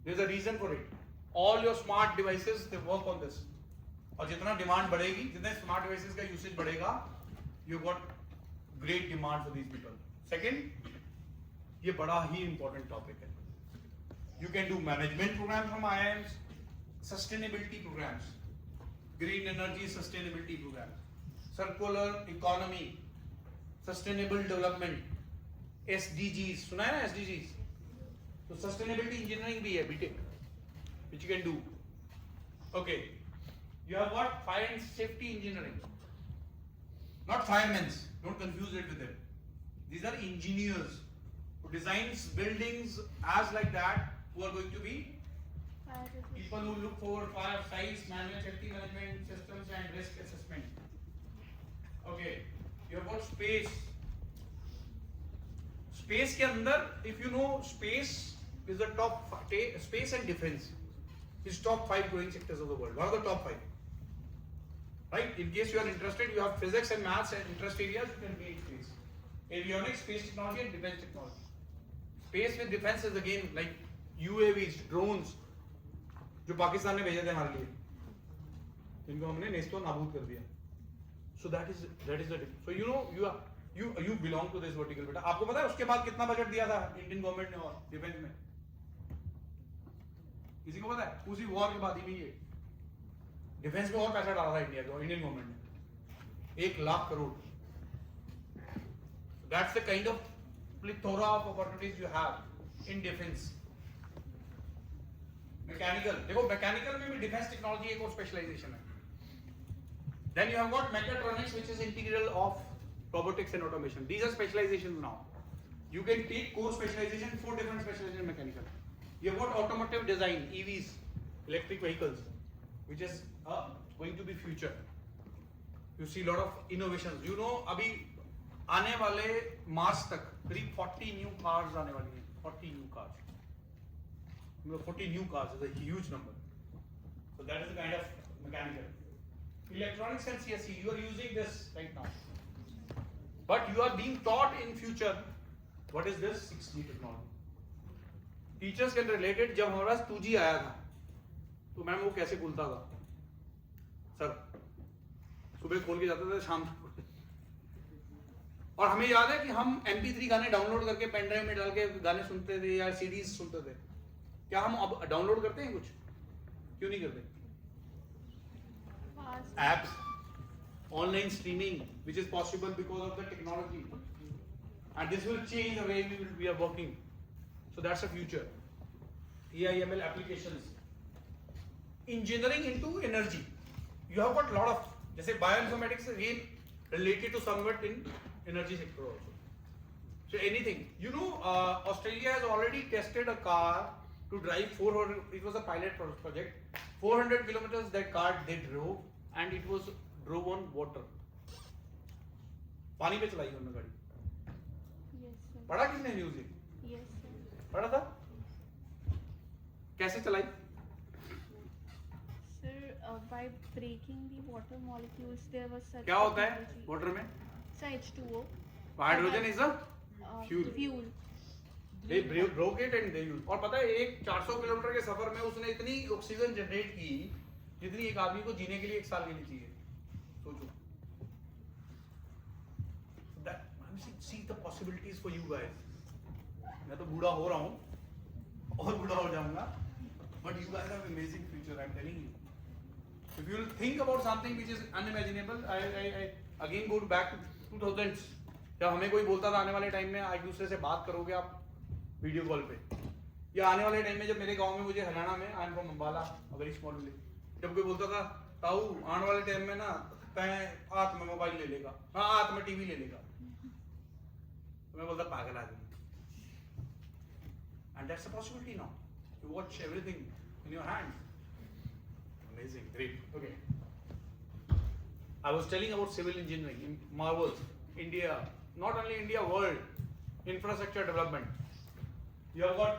There is a reason for it. All your smart devices, they work on this. और जितना डिमांड बढ़ेगी, जितने स्मार्ट डिवाइसेस का यूसेज बढ़ेगा, you got great demand for these people. Second, ये बड़ा ही important topic है. You can do management programs from IIMs, sustainability programs, green energy sustainability programs, circular economy, sustainable development, SDGs. सुना है ना SDGs? तो sustainability engineering भी है BTech, which you can do. Okay, you have what? Fire and safety engineering. Not firemen. Don't confuse it with them. These are engineers who designs buildings as like that, who are going to be people who look for fire size, manual safety management systems and risk assessment. Okay, you have got space. Space के अंदर, if you know, space is the top space and defense is top 5 growing sectors of the world. What are the top 5? Right? In case you are interested, you have physics and maths and interest areas, you can be in space. Avionics, space technology and defense technology. Space with defense is again like UAVs, drones, जो पाकिस्तान ने भेजे थे हमारे लिए, इनको हमने Nesto नाबूद कर दिया. So that is the so you know you belong to this vertical बेटा. आपको पता है उसके बाद कितना बजट दिया था इंडियन गवर्नमेंट ने और डिफेंस में? किसी को पता है? उसी वॉर के बाद ही में ये डिफेंस में और पैसा डाला था इंडिया को, इंडियन गवर्नमेंट ने 1 lakh crore. That's the kind of plethora of opportunities you have in defense. Mechanical, देखो mechanical में भी defense technology एक और specialization है. Then you have got mechatronics, which is integral of robotics and automation. These are specializations now. You can take core specialization, 4 different specializations in mechanical. You have got automotive design, EVs, electric vehicles, which is going to be future. You see a lot of innovations. You know, अभी आने वाले मार्च तक करीब 40 new cars आने वाली हैं. 40 new cars. 40 new cars is a huge number. So that is the kind of mechanical. Electronics and CSE, you are using this right now. But you are being taught in future, what is this 6G technology. Teachers can relate it. जब हमारे पास 2G आया था, तो ma'am वो कैसे खुलता था? Sir, सुबह खोल के जाते थे, शाम को खोलते थे. और हमें याद है कि हम MP3 गाने डाउनलोड करके पेन ड्राइव में डाल के गाने सुनते थे या CDs सुनते थे. क्या हम अब डाउनलोड करते हैं कुछ? क्यों नहीं करते? Apps, online streaming, which is possible because of the technology, and this will change the way we are working. So that's the future. AI/ML applications, engineering into energy. You have got a lot of, जैसे bioinformatics again related to somewhat in energy sector also. So anything, you know, Australia has already tested a car to drive 400. It was a pilot project. 400 kilometers that car they drove, and it was drove on water. पानी पे चलाई उन्होंने गाड़ी. Yes, sir. पढ़ा किसने news ये? Yes, sir. पढ़ा था? कैसे चलाई? Sir, by breaking the water molecules, there was such. क्या होता है technology. वाटर में? Sir, H2O. Hydrogen is a Fuel. Fuel. they broke it and they used. और पता है एक 400 किलोमीटर के सफर में उसने इतनी ऑक्सीजन जनरेट की जितनी एक आदमी को जीने के लिए 1 साल के लिए चाहिए. सोचो. That see the possibilities for you guys. मैं तो बूढ़ा हो रहा हूँ और बूढ़ा हो जाऊंगा. But you guys have amazing future. I'm telling you. If you will think about something which is unimaginable, I again go back to 2000s. जब हमें कोई बोलता था आने वाले टाइम में एक दूसरे से बात करोगे आप वीडियो कॉल पे, या आने वाले टाइम में जब मेरे गांव में, मुझे हरियाणा में, I am from Ambala, very small village, जब कोई बोलता था ताऊ आने वाले टाइम में ना तय हाथ में मोबाइल ले लेगा, हाँ हाथ में टीवी ले लेगा, तो मैं बोलता पागल आदमी. And that's a possibility now. You watch everything in your hands. Amazing, great. Okay, I was telling about civil engineering, marvels, India, not only India, world, infrastructure development. You have got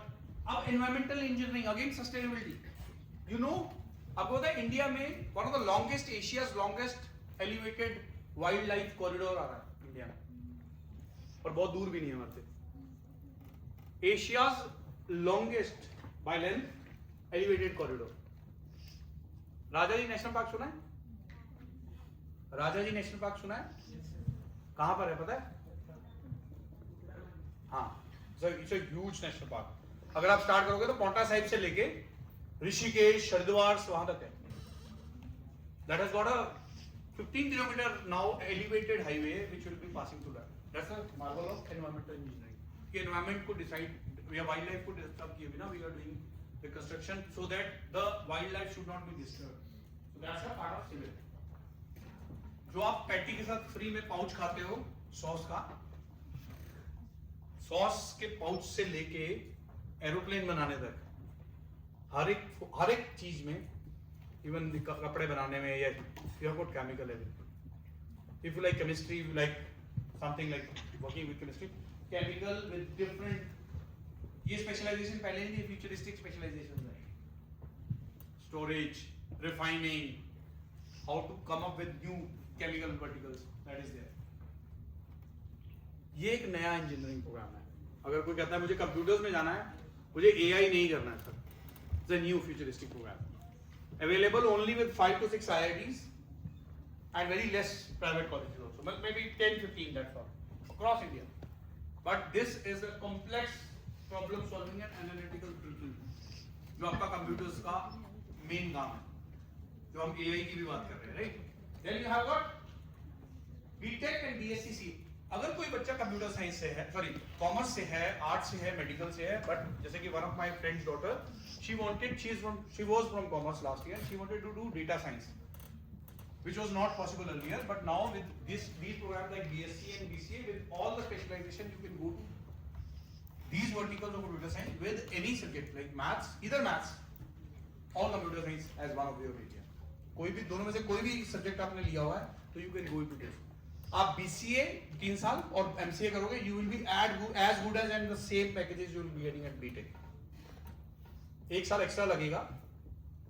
environmental engineering, again sustainability. You know, अब होता है India में one of the longest, Asia's longest elevated wildlife corridor आ रहा है India में, और बहुत दूर भी नहीं है हमारे से. Asia's longest by length elevated corridor. Rajaji national park सुना है? राजाजी नेशनल पार्क सुना है? कहां पर है पता है? हाँ, it's a huge national park. अगर आप स्टार्ट करोगे तो पोंटा साहिब से लेके ऋषिकेश, हरिद्वार वहां तक है. That has got a 15 kilometre now elevated highway which will be passing through that. That's a marvel of environmental engineering. कि एनवायरमेंट को decide, we are wild life को डिस्टर्ब किए बिना we are doing the construction so that the wild life should not be disturb. So that's a part of civil. जो आप patty के साथ free में पाउच खाते हो सॉस का, सॉस के पाउच से लेके एरोप्लेन बनाने तक हर एक चीज में, इवन कपड़े बनाने में, या you have got chemical everything. If you like chemistry, you like something like working with chemistry, chemical with different, ये स्पेशलाइजेशन पहले नहीं थी, फ्यूचरिस्टिक स्पेशलाइजेशन है. Storage, refining, how to come up with new chemical particles, that is there. ये एक नया engineering programme है. अगर कोई कहता है मुझे कंप्यूटर्स में जाना है, मुझे एआई नहीं करना है, sir, it's a new futuristic program available only with 5 to 6 IITs and very less private colleges also, maybe 10-15 that's all across India. But this is a complex problem solving and analytical thinking, जो आपका computers का main काम है, जो हम AI की भी बात कर रहे हैं, right? Then you have got BTech and BSc अगर कोई बच्चा कंप्यूटर साइंस से है, सॉरी कॉमर्स से है, आर्ट से है, मेडिकल से है, बट जैसे कि one of my friends daughter she was from commerce last year, she wanted to do data science which was not possible earlier, but now with these programs like BSc and BCA, with all the specialization you can go to these verticals of computer science with any subject like maths, either maths or computer science as one of your area. कोई भी दोनों में से कोई भी subject आपने लिया हुआ है तो you can go into this. आप BCA 3 साल और MCA करोगे, you will be as good as and the same packages you will be getting at BTech. 1 साल एक्स्ट्रा लगेगा,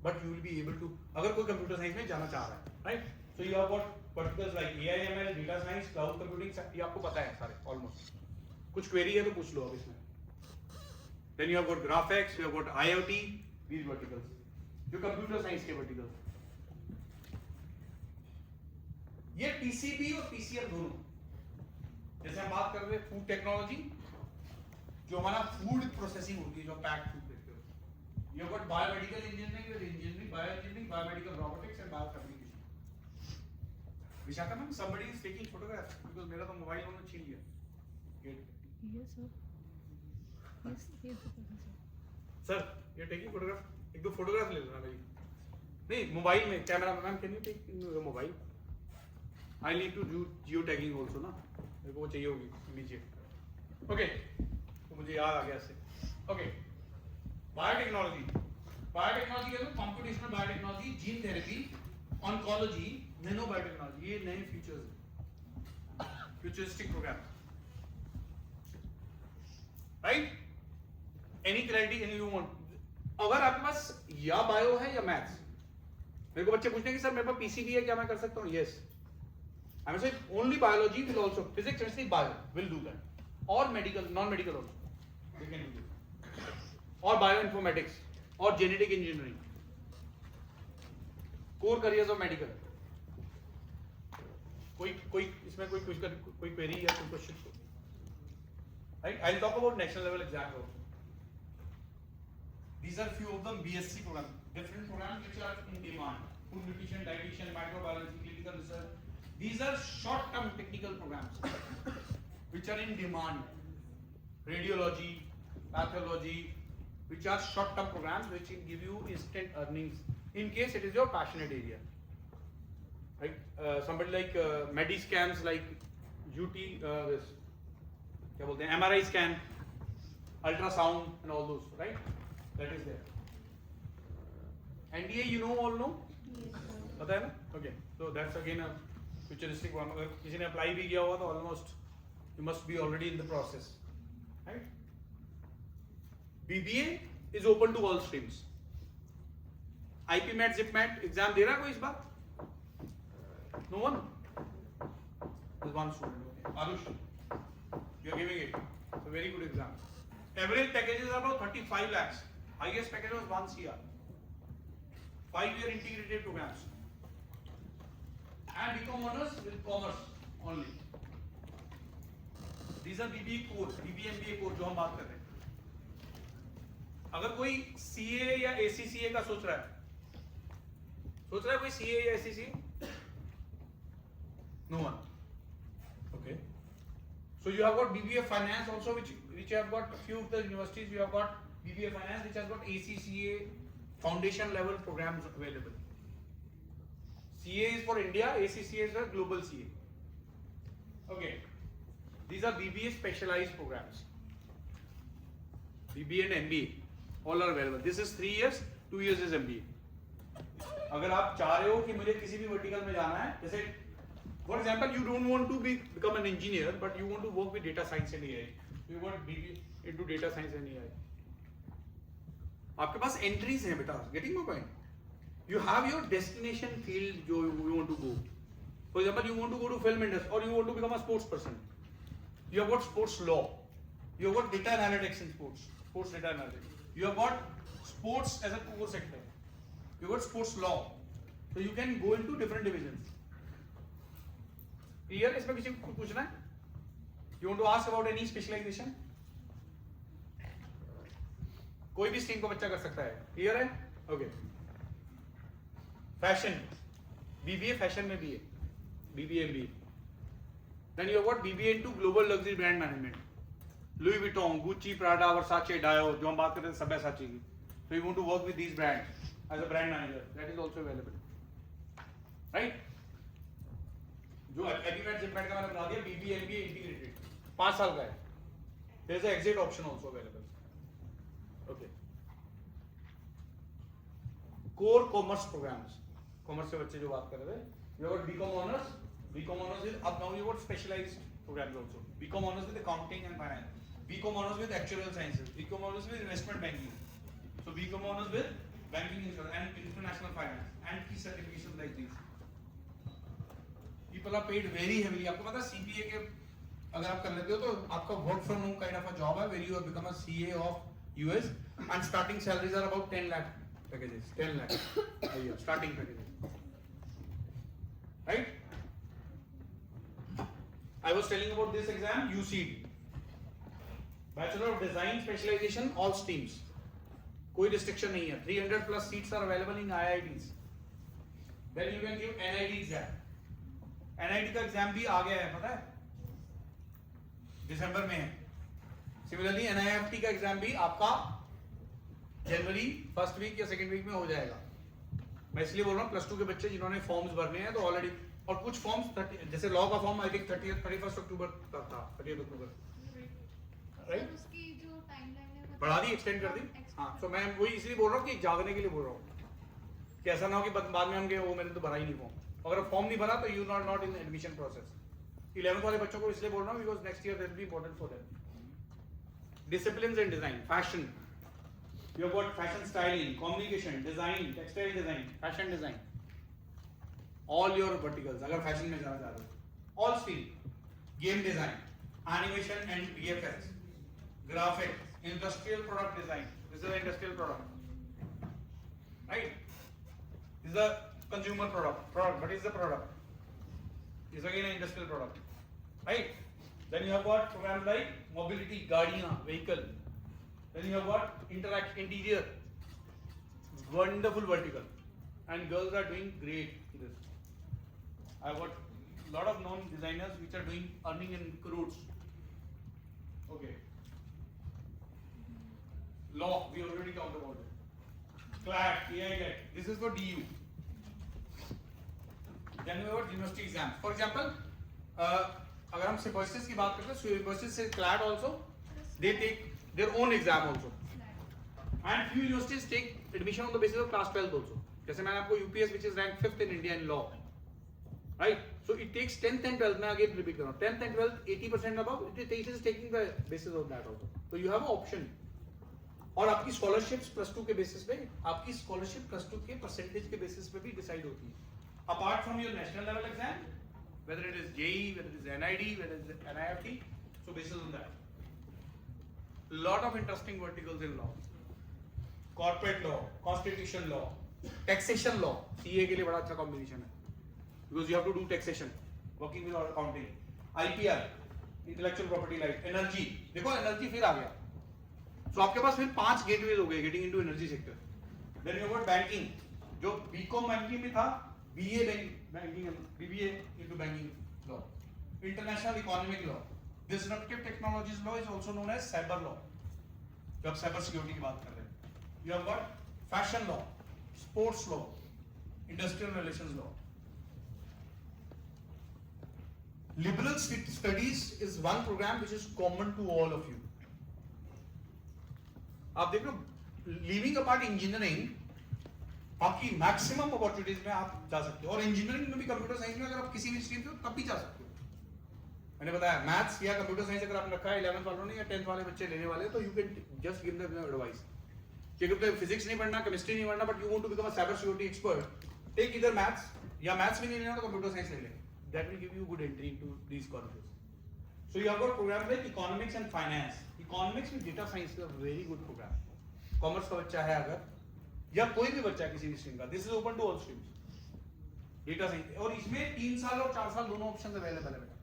but you will be able to, अगर कोई कंप्यूटर साइंस में जाना चाह रहा है, right? So you have got verticals like AI, ML, data science, cloud computing, ये आपको पता है सारे almost. कुछ query है तो पूछ लो अब इसमें. Then you have got graphics, you have got IoT, these verticals. जो कंप्यूटर साइंस के verticals. ये PCB और PCM दोनों, जैसे हम बात कर रहे हैं फूड टेक्नोलॉजी, जो हमारा फूड प्रोसेसिंग होती है, जो पैक्ड फूड देखते हो. You have got biomedical engineering with engineering, bioengineering, biomedical robotics and biofabrication. Vishaka ma'am, somebody is taking photographs because मेरा तो मोबाइल उन्होंने छीन लिया. Yes, sir. Yes, yes, sir. Sir, you're taking photograph. एक दो photograph ले लेना मेरी. नहीं, मोबाइल में camera ma'am can you take mobile? I need to do geo tagging also ना. मेरे को वो चाहिए होगी नीचे. Okay. तो मुझे याद आ गया इससे. Okay. बायोटेक्नोलॉजी के तो computational biotechnology, gene therapy, oncology, nano biotechnology, ये नए फीचर्स हैं, futuristic program, right? Any clarity any you want? अगर आपके पास या बायो है या मैथ्स, मेरे को बच्चे पूछते हैं कि सर मेरे पास पीसीबी है, क्या मैं कर सकता हूँ? Yes, I am saying only biology will also, physics chemistry bio will do that, और medical non medical also you can do that, और बायोइन्फॉर्मेटिक्स और genetic engineering, core careers of medical. कोई इसमें कोई क्वेरी या कोई question? Right, I will talk about national level exam also. These are few of them BSc programs, different programs which are in demand: food nutrition, dietitian, microbiology, clinical research. These are short-term technical programs which are in demand. Radiology, pathology, which are short-term programs which will give you instant earnings in case it is your passionate area. Right? Somebody like Mediscans, like UT, this, क्या बोलते हैं, MRI scan, ultrasound, and all those, right? That is there. NDA, you know, all know? Yes, sir. पता है ना? Okay. So that's again a futuristic one. अगर किसी ने apply भी किया हुआ तो almost you must be already in the process, right? BBA is open to all streams. IPMAT, ZipMAT exam दे रहा है कोई इस बार? No one? There's one student. Okay. Arush, you are giving it. It's a very good exam. Average packages are about 35 lakhs. Highest package was 1 CR. 5-year integrated programs. And become honors with commerce only. These are BBA core, BBA MBA core जो हम बात कर रहे हैं. अगर कोई CA या ACCA का सोच रहा है कोई CA या ACCA? No one. Okay. So you have got BBA finance also, which have got a few of the universities. You have got BBA finance, which has got ACCA foundation level programs available. CA is for India, ACCA is for global CA. Okay. These are BBA specialized programs. BBA and MBA all are available. This is 3 years, 2 years is MBA. अगर आप चाह रहे हो कि मुझे किसी भी vertical में जाना है, जैसे for example you don't want to become an engineer but you want to work with data science and AI, you want BBA into data science and AI. आपके पास entries हैं बेटा, getting my point? You have your destination field जो you want to go. For example, you want to go to film industry or you want to become a sports person. You have got sports law. You have got data analytics in sports data analytics. You have got sports as a core sector. You have got sports law. So you can go into different divisions. Clear? इसमें किसी को पूछना है? You want to ask about any specialization? कोई भी stream को बच्चा कर सकता है. क्लियर है? ओके. फैशन, बीबीए फैशन में भी है, BBA MBA. Then you have got BBA into global luxury brand management. Louis Vuitton, Gucci, Prada, Versace, Dior, जो हम बात करते हैं Sabyasachi की. So you want to work with these brands as a brand manager. That is also available. Right? जो Epimed Zipmed का मैंने बता दिया BBA MBA integrated 5 साल का है. There is a exit option also available. Okay. Core commerce programs. Commerce के बच्चे जो बात कर रहे थे. You have got BCom honors. BCom honors with up now you got specialized programs also. BCom honors with accounting and finance. BCom honors with actuarial sciences. BCom honors with investment banking. So BCom honors with banking insurance and international finance and key certifications like these. People are paid very heavily. आपको पता है CPA के अगर आप कर लेते हो तो आपका work from home kind of a job है where you have become a CA of US and starting salaries are about 10 lakh packages. 10 lakh a year starting packages. Right? I was telling about this exam, UCD. Bachelor of Design Specialization, all streams. कोई restriction नहीं है. 300 plus seats are available in IITs. Then you can give NIT exam. NIT का exam भी आ गया है, पता है? दिसंबर में है. Similarly, NIFT का exam भी आपका जनवरी फर्स्ट वीक या सेकेंड वीक में हो जाएगा. मैं इसलिए बोल रहा हूँ प्लस 2 के बच्चे जिन्होंने फॉर्म्स भरने हैं तो ऑलरेडी और कुछ फॉर्म्स जैसे लॉ का फॉर्म आई थिंक 31 अक्टूबर तक था 30 अक्टूबर राइट उसकी जो टाइमलाइन है वो बढ़ा दी एक्सटेंड कर दी. हाँ तो मैं वही इसलिए बोल रहा हूँ कि जागने के लिए बोल रहा हूँ कि ऐसा ना हो कि बाद में हम गए वो मैंने तो भरा ही नहीं फॉर्म. अगर फॉर्म नहीं भरा तो you not in admission process. 11th वाले बच्चों को इसलिए बोल रहा हूँ because next year will be important for them. Disciplines in design fashion. You have got fashion styling, communication, design, textile design, fashion design. All your verticals. अगर fashion में जाना चाहते हो. All stream. Game design, animation and VFX, graphics, industrial product design. This is an industrial product. Right? This is a consumer product. What is the product? This is again an industrial product. Right? Then you have got programs like mobility, गाड़ियाँ, vehicle. Then you have got interior, wonderful vertical, and girls are doing great in this. I have got a lot of known designers which are doing earning in crores. Okay. Law, we already talked about it. CLAT, AI-LET, this is for DU. Then we have got university exams. For example, अगर हम Symbiosis की बात करते हैं, Symbiosis से CLAT also, they take their own exam also. And few universities take admission on the basis of class 12th also. जैसे मैंने आपको UPS which is ranked 5th in India in law. Right? So it takes 10th and 12th. मैं again repeat कर रहा हूँ. 10th and 12th 80% above. It is taking the basis of that also. So you have an option. और आपकी scholarships plus 2 के basis पे, आपकी scholarship plus 2 के percentage के basis पे भी decide होती है. Apart from your national level exam, whether it is JEE, whether it is NID, whether it is NIFT, so basis on that. Lot of interesting verticals in law. Corporate law, constitution law, taxation law. CA के लिए बड़ा अच्छा combination है. Because you have to do taxation, working with accounting. IPR, intellectual property right, energy. देखो energy फिर आ गया. So आपके पास फिर 5 gateways हो गए getting into energy sector. Then you got banking. जो BCom banking में था, BA banking, BBA into banking law. International economic law. Disruptive technologies law is also known as cyber law. जब cyber security की बात कर रहे हैं, you have got fashion law, sports law, industrial relations law. Liberal studies is one program which is common to all of you. आप देख लो, leaving apart engineering, बाकी maximum opportunities में आप जा सकते हो. और engineering में भी computer science में अगर आप किसी भी stream से हो तब भी जा सकते हो. मैंने बताया मैथ्स या कंप्यूटर साइंस अगर आपने रखा है 11th वालों ने या 10th वाले बच्चे लेने वाले तो you can just give them advice कि अगर फिजिक्स नहीं पढ़ना केमिस्ट्री नहीं पढ़ना but you want to become a cyber security expert take इधर मैथ्स या मैथ्स भी नहीं लेना तो कंप्यूटर साइंस ले ले. That will give you good entry into these colleges. So you have got program like economics and finance. Economics with data science is a very good program. Commerce का बच्चा है अगर या कोई भी बच्चा किसी भी स्ट्रीम का, this is open to all streams. Data science और इसमें 3 साल और 4 साल दोनों ऑप्शंस अवेलेबल है.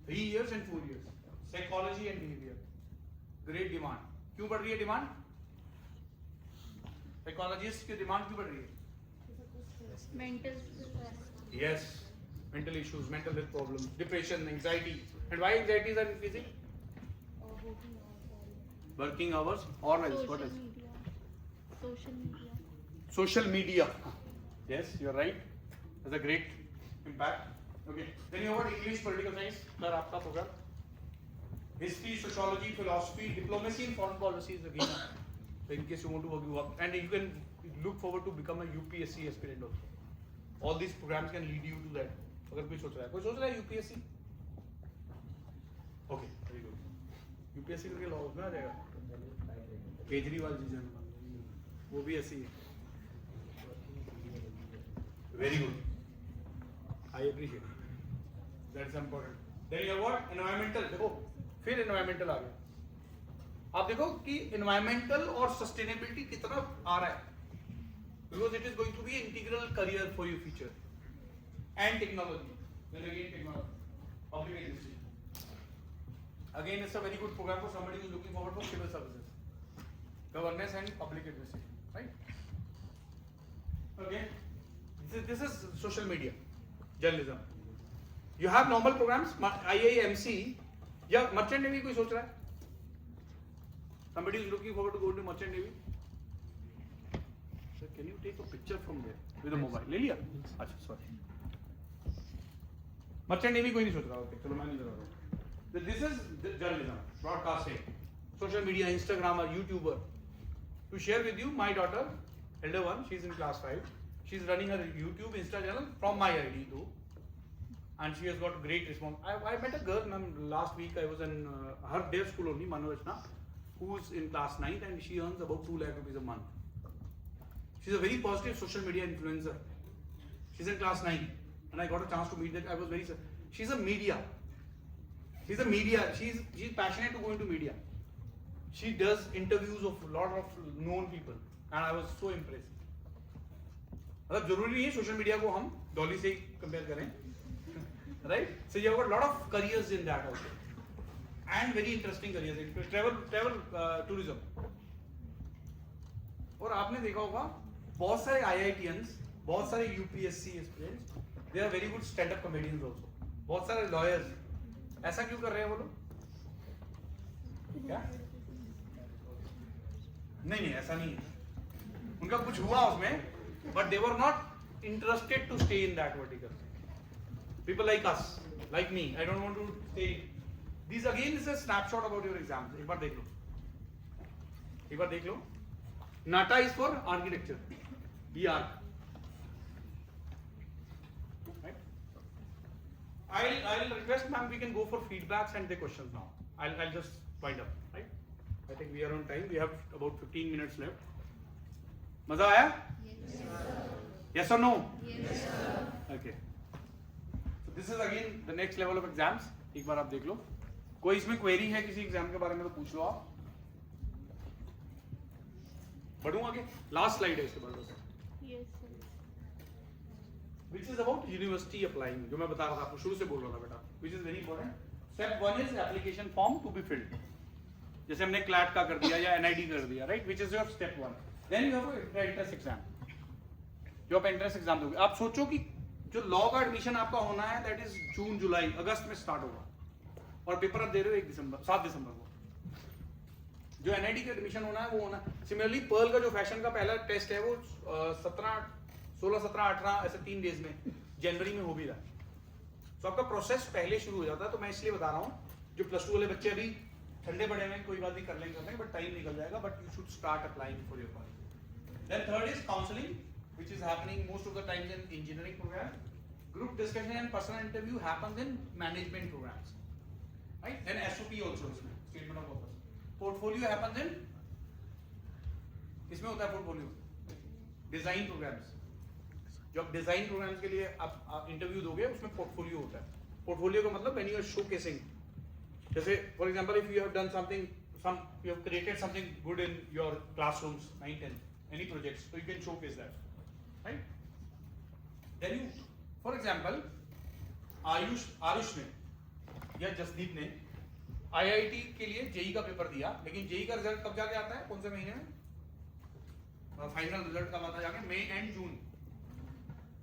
3 years and 4 years. Psychology and behavior. Great demand. क्यों बढ़ रही है डिमांड? Psychologists की डिमांड क्यों बढ़ रही है? mental Yes. mental issues, mental health problems, depression, anxiety. And why anxieties are increasing? Working hours or else, what else? Social media. Social media. Yes, you're right. Has a great impact. Okay. Then you have got English, political science. Sir, आपका program. History, sociology, philosophy, diplomacy, and foreign policy is again. So in case you want to work, and you can look forward to become a UPSC aspirant also. All these programs can lead you to that. अगर कोई सोच रहा है UPSC? Okay, very good. UPSC करके law में आ जाएगा. केजरीवाल जी जान वो भी ऐसी है. Very good. I appreciate it. That's important. Then you have what? Environmental. देखो फिर environmental आ गया. आप देखो कि environmental और sustainability कितना आ रहा है. Because it is going to be an integral career for your future. And technology. Then again technology. Public administration. Again, it's a very good program for somebody who is looking forward for civil services. Governance and public administration. Right? Okay. This is social media. Journalism. You have normal programs, IIMC, या merchant navy कोई सोच रहा है? Somebody is looking forward to go to merchant navy. Sir, can you take a picture from there with a mobile? ले लिया? अच्छा, sorry. Merchant navy कोई नहीं सोच रहा. Okay, चलो मैं नहीं कर रहा हूँ. This is journalism, broadcasting, social media, Instagrammer, YouTuber. To share with you, my daughter, elder one, she's in class 5. She's running her YouTube, Insta channel from my ID too. And she has got great response. I met a girl, ma'am, last week. I was in her their school only, Manavachna, who's in class 9th and she earns about 2 lakh rupees a month. She's a very positive social media influencer. She's in class 9 and I got a chance to meet that. I was very, she's a media. She's passionate to go into media. She does interviews of a lot of known people and I was so impressed. मतलब जरूरी नहीं है social media को हम डॉली से ही compare करें, right? So you have got lot of careers in that also and very interesting careers in travel tourism. और आपने देखा होगा बहुत सारे IITians, बहुत सारे UPSC aspirants, they are very good stand up comedians also. बहुत सारे लॉयर्स ऐसा क्यों कर रहे हैं वो लोग? क्या? नहीं ऐसा नहीं है. उनका कुछ हुआ उसमें, but they were not interested to stay in that vertical. People like us, like me, I don't want to stay. These again is a snapshot about your exams. एक बार देख लो. NATA is for architecture. ER. Right? I'll request ma'am, we can go for feedbacks and the questions now. I'll just wind up. Right? I think we are on time. We have about 15 minutes left. मजा आया? Yes or no? Yes sir. Okay. So this is again the next level of exams. एक बार आप देख लो. कोई इसमें query है किसी exam के बारे में तो पूछ लो आप. बढ़ूं आगे? लास्ट स्लाइड है इसके बाद. Yes sir. Which is about university applying. जो मैं बता रहा था आपको शुरू से बोल रहा था बेटा. Which is very important. Step 1 is application form to be filled. जैसे हमने CLAT का कर दिया या NID कर दिया, right? Which is your step 1. Then you have an entrance exam. जो आप एंट्रेंस एग्जाम दोगे, आप सोचो कि जो लॉ का एडमिशन आपका होना है दैट इज जून जुलाई अगस्त में स्टार्ट होगा और पेपर आप दे रहे हो 7 दिसंबर को. जो NID का एडमिशन होना है वो होना. सिमिलरली पर्ल का जो फैशन का पहला टेस्ट है वो 16, 17, 18 ऐसे 3 डेज में जनवरी में हो भी रहा है. तो आपका प्रोसेस पहले शुरू हो जाता है. तो मैं इसलिए बता रहा हूँ जो +2 वाले बच्चे अभी ठंडे पड़े हुए कोई बात नहीं, कर लेंगे बट टाइम निकल जाएगा. But you should start applying for your college. Then third is counselling which is happening most of the times in engineering program. Group discussion and personal interview happens in management programs, right? Then SOP also इसमें statement of purpose. Portfolio happens in इसमें होता है portfolio. Design programs. जब design programs के लिए आप interview दोगे उसमें portfolio होता है. Portfolio का मतलब when you are showcasing. जैसे for example if you have done something, you have created something good in your classrooms, 9, 10, any projects, so you can showcase that. Right? Then you, for example, Ayush ने या जसदीप ने IIT के लिए JEE का paper दिया, लेकिन JEE का result कब जाके आता है? कौन से महीने में? फाइनल रिजल्ट कब आता है जाके? मई एंड जून.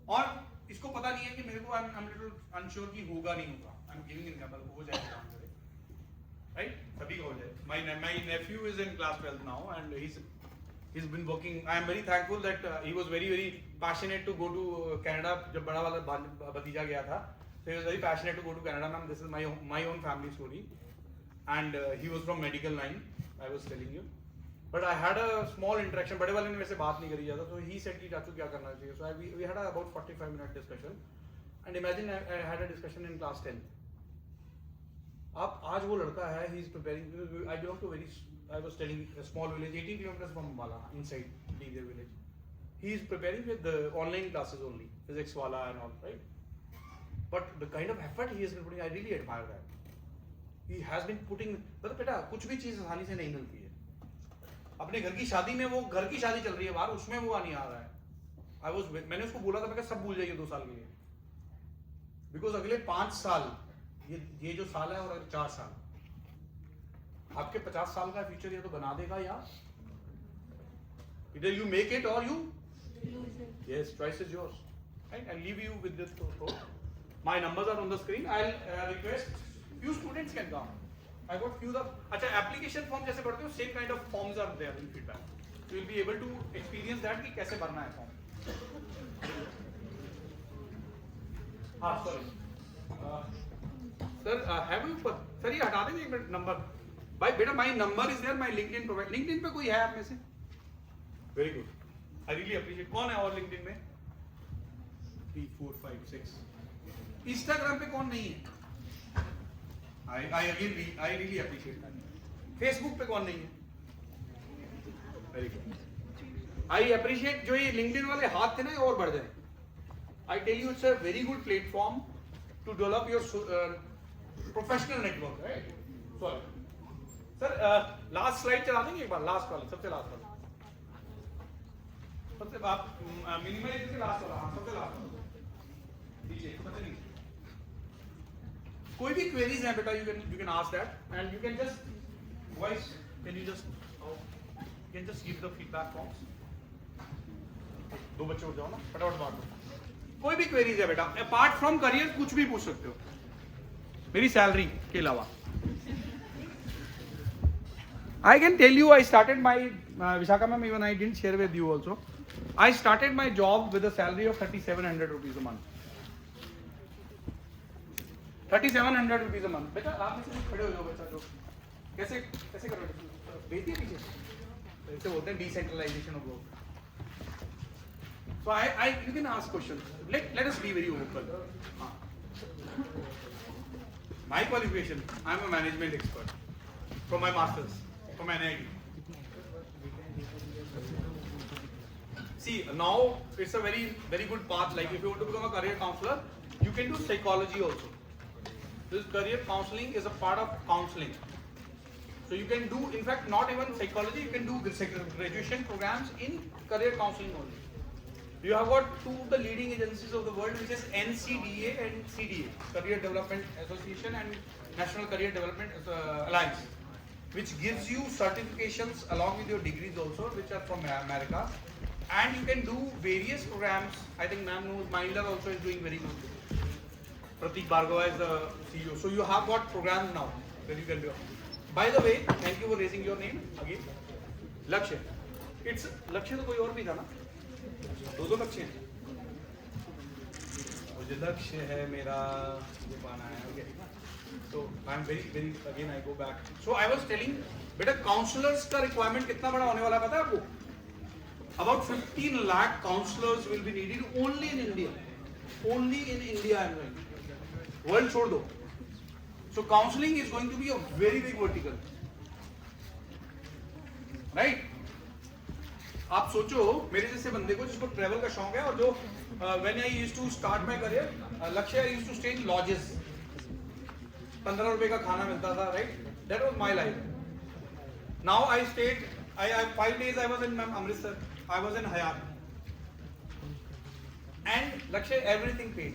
और इसको पता नहीं है कि मेरे को आई एम लिटिल अनश्योर कि होगा नहीं होगा, आई एम गिविंग एग्जांपल, हो जाएगा काम करे, राइट, सभी का हो जाए. My nephew is in class 12 now and he's been working. I am very thankful that he was very passionate to go to Canada. जब बड़ा वाला भतीजा गया था, so he was very passionate to go to Canada. Ma'am, this is my own family story, and he was from medical line. I was telling you, but I had a small interaction. बड़े वाले ने मेरे से बात नहीं करी ज़्यादा, so he said कि चाचू क्या करना चाहिए. So we had about 45-minute discussion, and imagine I had a discussion in class 10. आप आज वो लड़का है, he is preparing. I belong to I was telling a small village, 18 kilometers from Ambala, inside their village. He is preparing with the online classes only, physics wala and all, right? But the kind of effort he has been putting, I really admire that. He has been putting. मतलब बेटा कुछ भी चीज़ आसानी से नहीं मिलती है. अपने घर की शादी में वो घर की शादी चल रही है बाहर, उसमें वो नहीं आ रहा है. मैंने उसको बोला था, मैं सब भूल जाइए 2 साल के लिए, बिकॉज अगले 5 साल ये जो साल है और 4 साल आपके 50 साल का फ्यूचर ये तो बना देगा यार. Either you make it or you lose it. yes, choice is yours, right? I'll leave you with this thought. My numbers are on the screen. I'll request few students can come. I got few अच्छा application form जैसे भरते हो, same kind of forms are there in feedback, so you'll be able to experience that कि कैसे भरना है form. हाँ sorry. Sir have you sir ये हटा देंगे एक मिनट नंबर. भाई बेटा my number is there, my LinkedIn profile. LinkedIn पे कोई है आप में से? Very good, I really appreciate. कौन है और लिंक्डइन में? 3 4 5 6. इंस्टाग्राम पे कौन नहीं है? आई रियली अप्रिशिएट दैट. फेसबुक पे कौन नहीं है? Very good, I appreciate. जो ये लिंक्डइन वाले हाथ थे ना, ये और बढ़ जाए. I tell you it's a very good platform to develop your professional network, right? Sorry sir, last slide चला देंगे एक बार, लास्ट वाली, सबसे लास्ट वाला, सबसे आप मिनिमम से लास्ट वाला. हाँ सबसे लास्ट वाला नीचे, सबसे नीचे. कोई भी क्वेरीज हैं बेटा, you can ask that and you can just voice, can you just give the feedback forms. 2 बच्चे उठ जाओ ना, फटाफट बात दो. कोई भी क्वेरीज है बेटा, अपार्ट फ्रॉम करियर कुछ भी पूछ सकते हो, मेरी सैलरी के अलावा. I can tell you, I started my Vishakha ma'am, even I didn't share with you also. I started my job with a salary of 3,700 rupees a month. 3,700 rupees a month. बेटा आप इससे खड़े हो जाओ बच्चा. तो कैसे करोगे? बेटी है पीछे. इसे बोलते हैं decentralization of work. So you can ask questions. Let us be very open. My qualification, I am a management expert from my masters. From NIT. See, now it's a very good path. Like if you want to become a career counselor, you can do psychology also. This career counseling is a part of counseling. So you can do, in fact, not even psychology. You can do graduation programs in career counseling only. You have got 2 of the leading agencies of the world, which is NCDA and CDA, Career Development Association and National Career Development Alliance, which gives you certifications along with your degrees also, which are from America, and you can do various programs. I think ma'am knows, Mindler also is doing very good. Pratik Bhargava is the CEO. So you have got programs now that you can do. By the way, thank you for raising your name again. Lakshya. It's Lakshya तो कोई और भी था ना? 2 लक्ष्य हैं. मुझे लक्ष्य है मेरा ये पाना है. Okay. So I am very again I go back. So I was telling, बेटा counselors का requirement कितना बड़ा होने वाला है पता है आपको? About 15 lakh counselors will be needed only in India. Only in India and world छोड़ दो. So counseling is going to be a very big vertical. Right? आप सोचो मेरे जैसे बंदे को जिसको ट्रैवल का शौक है, और जो when I used to start my career, लक्ष्य I used to stay in lodges. 15 रुपए का खाना मिलता था, right? That was my life. Now I stayed. I 5 days I was in Amritsar. I was in Hayat. And Lakshya, everything paid.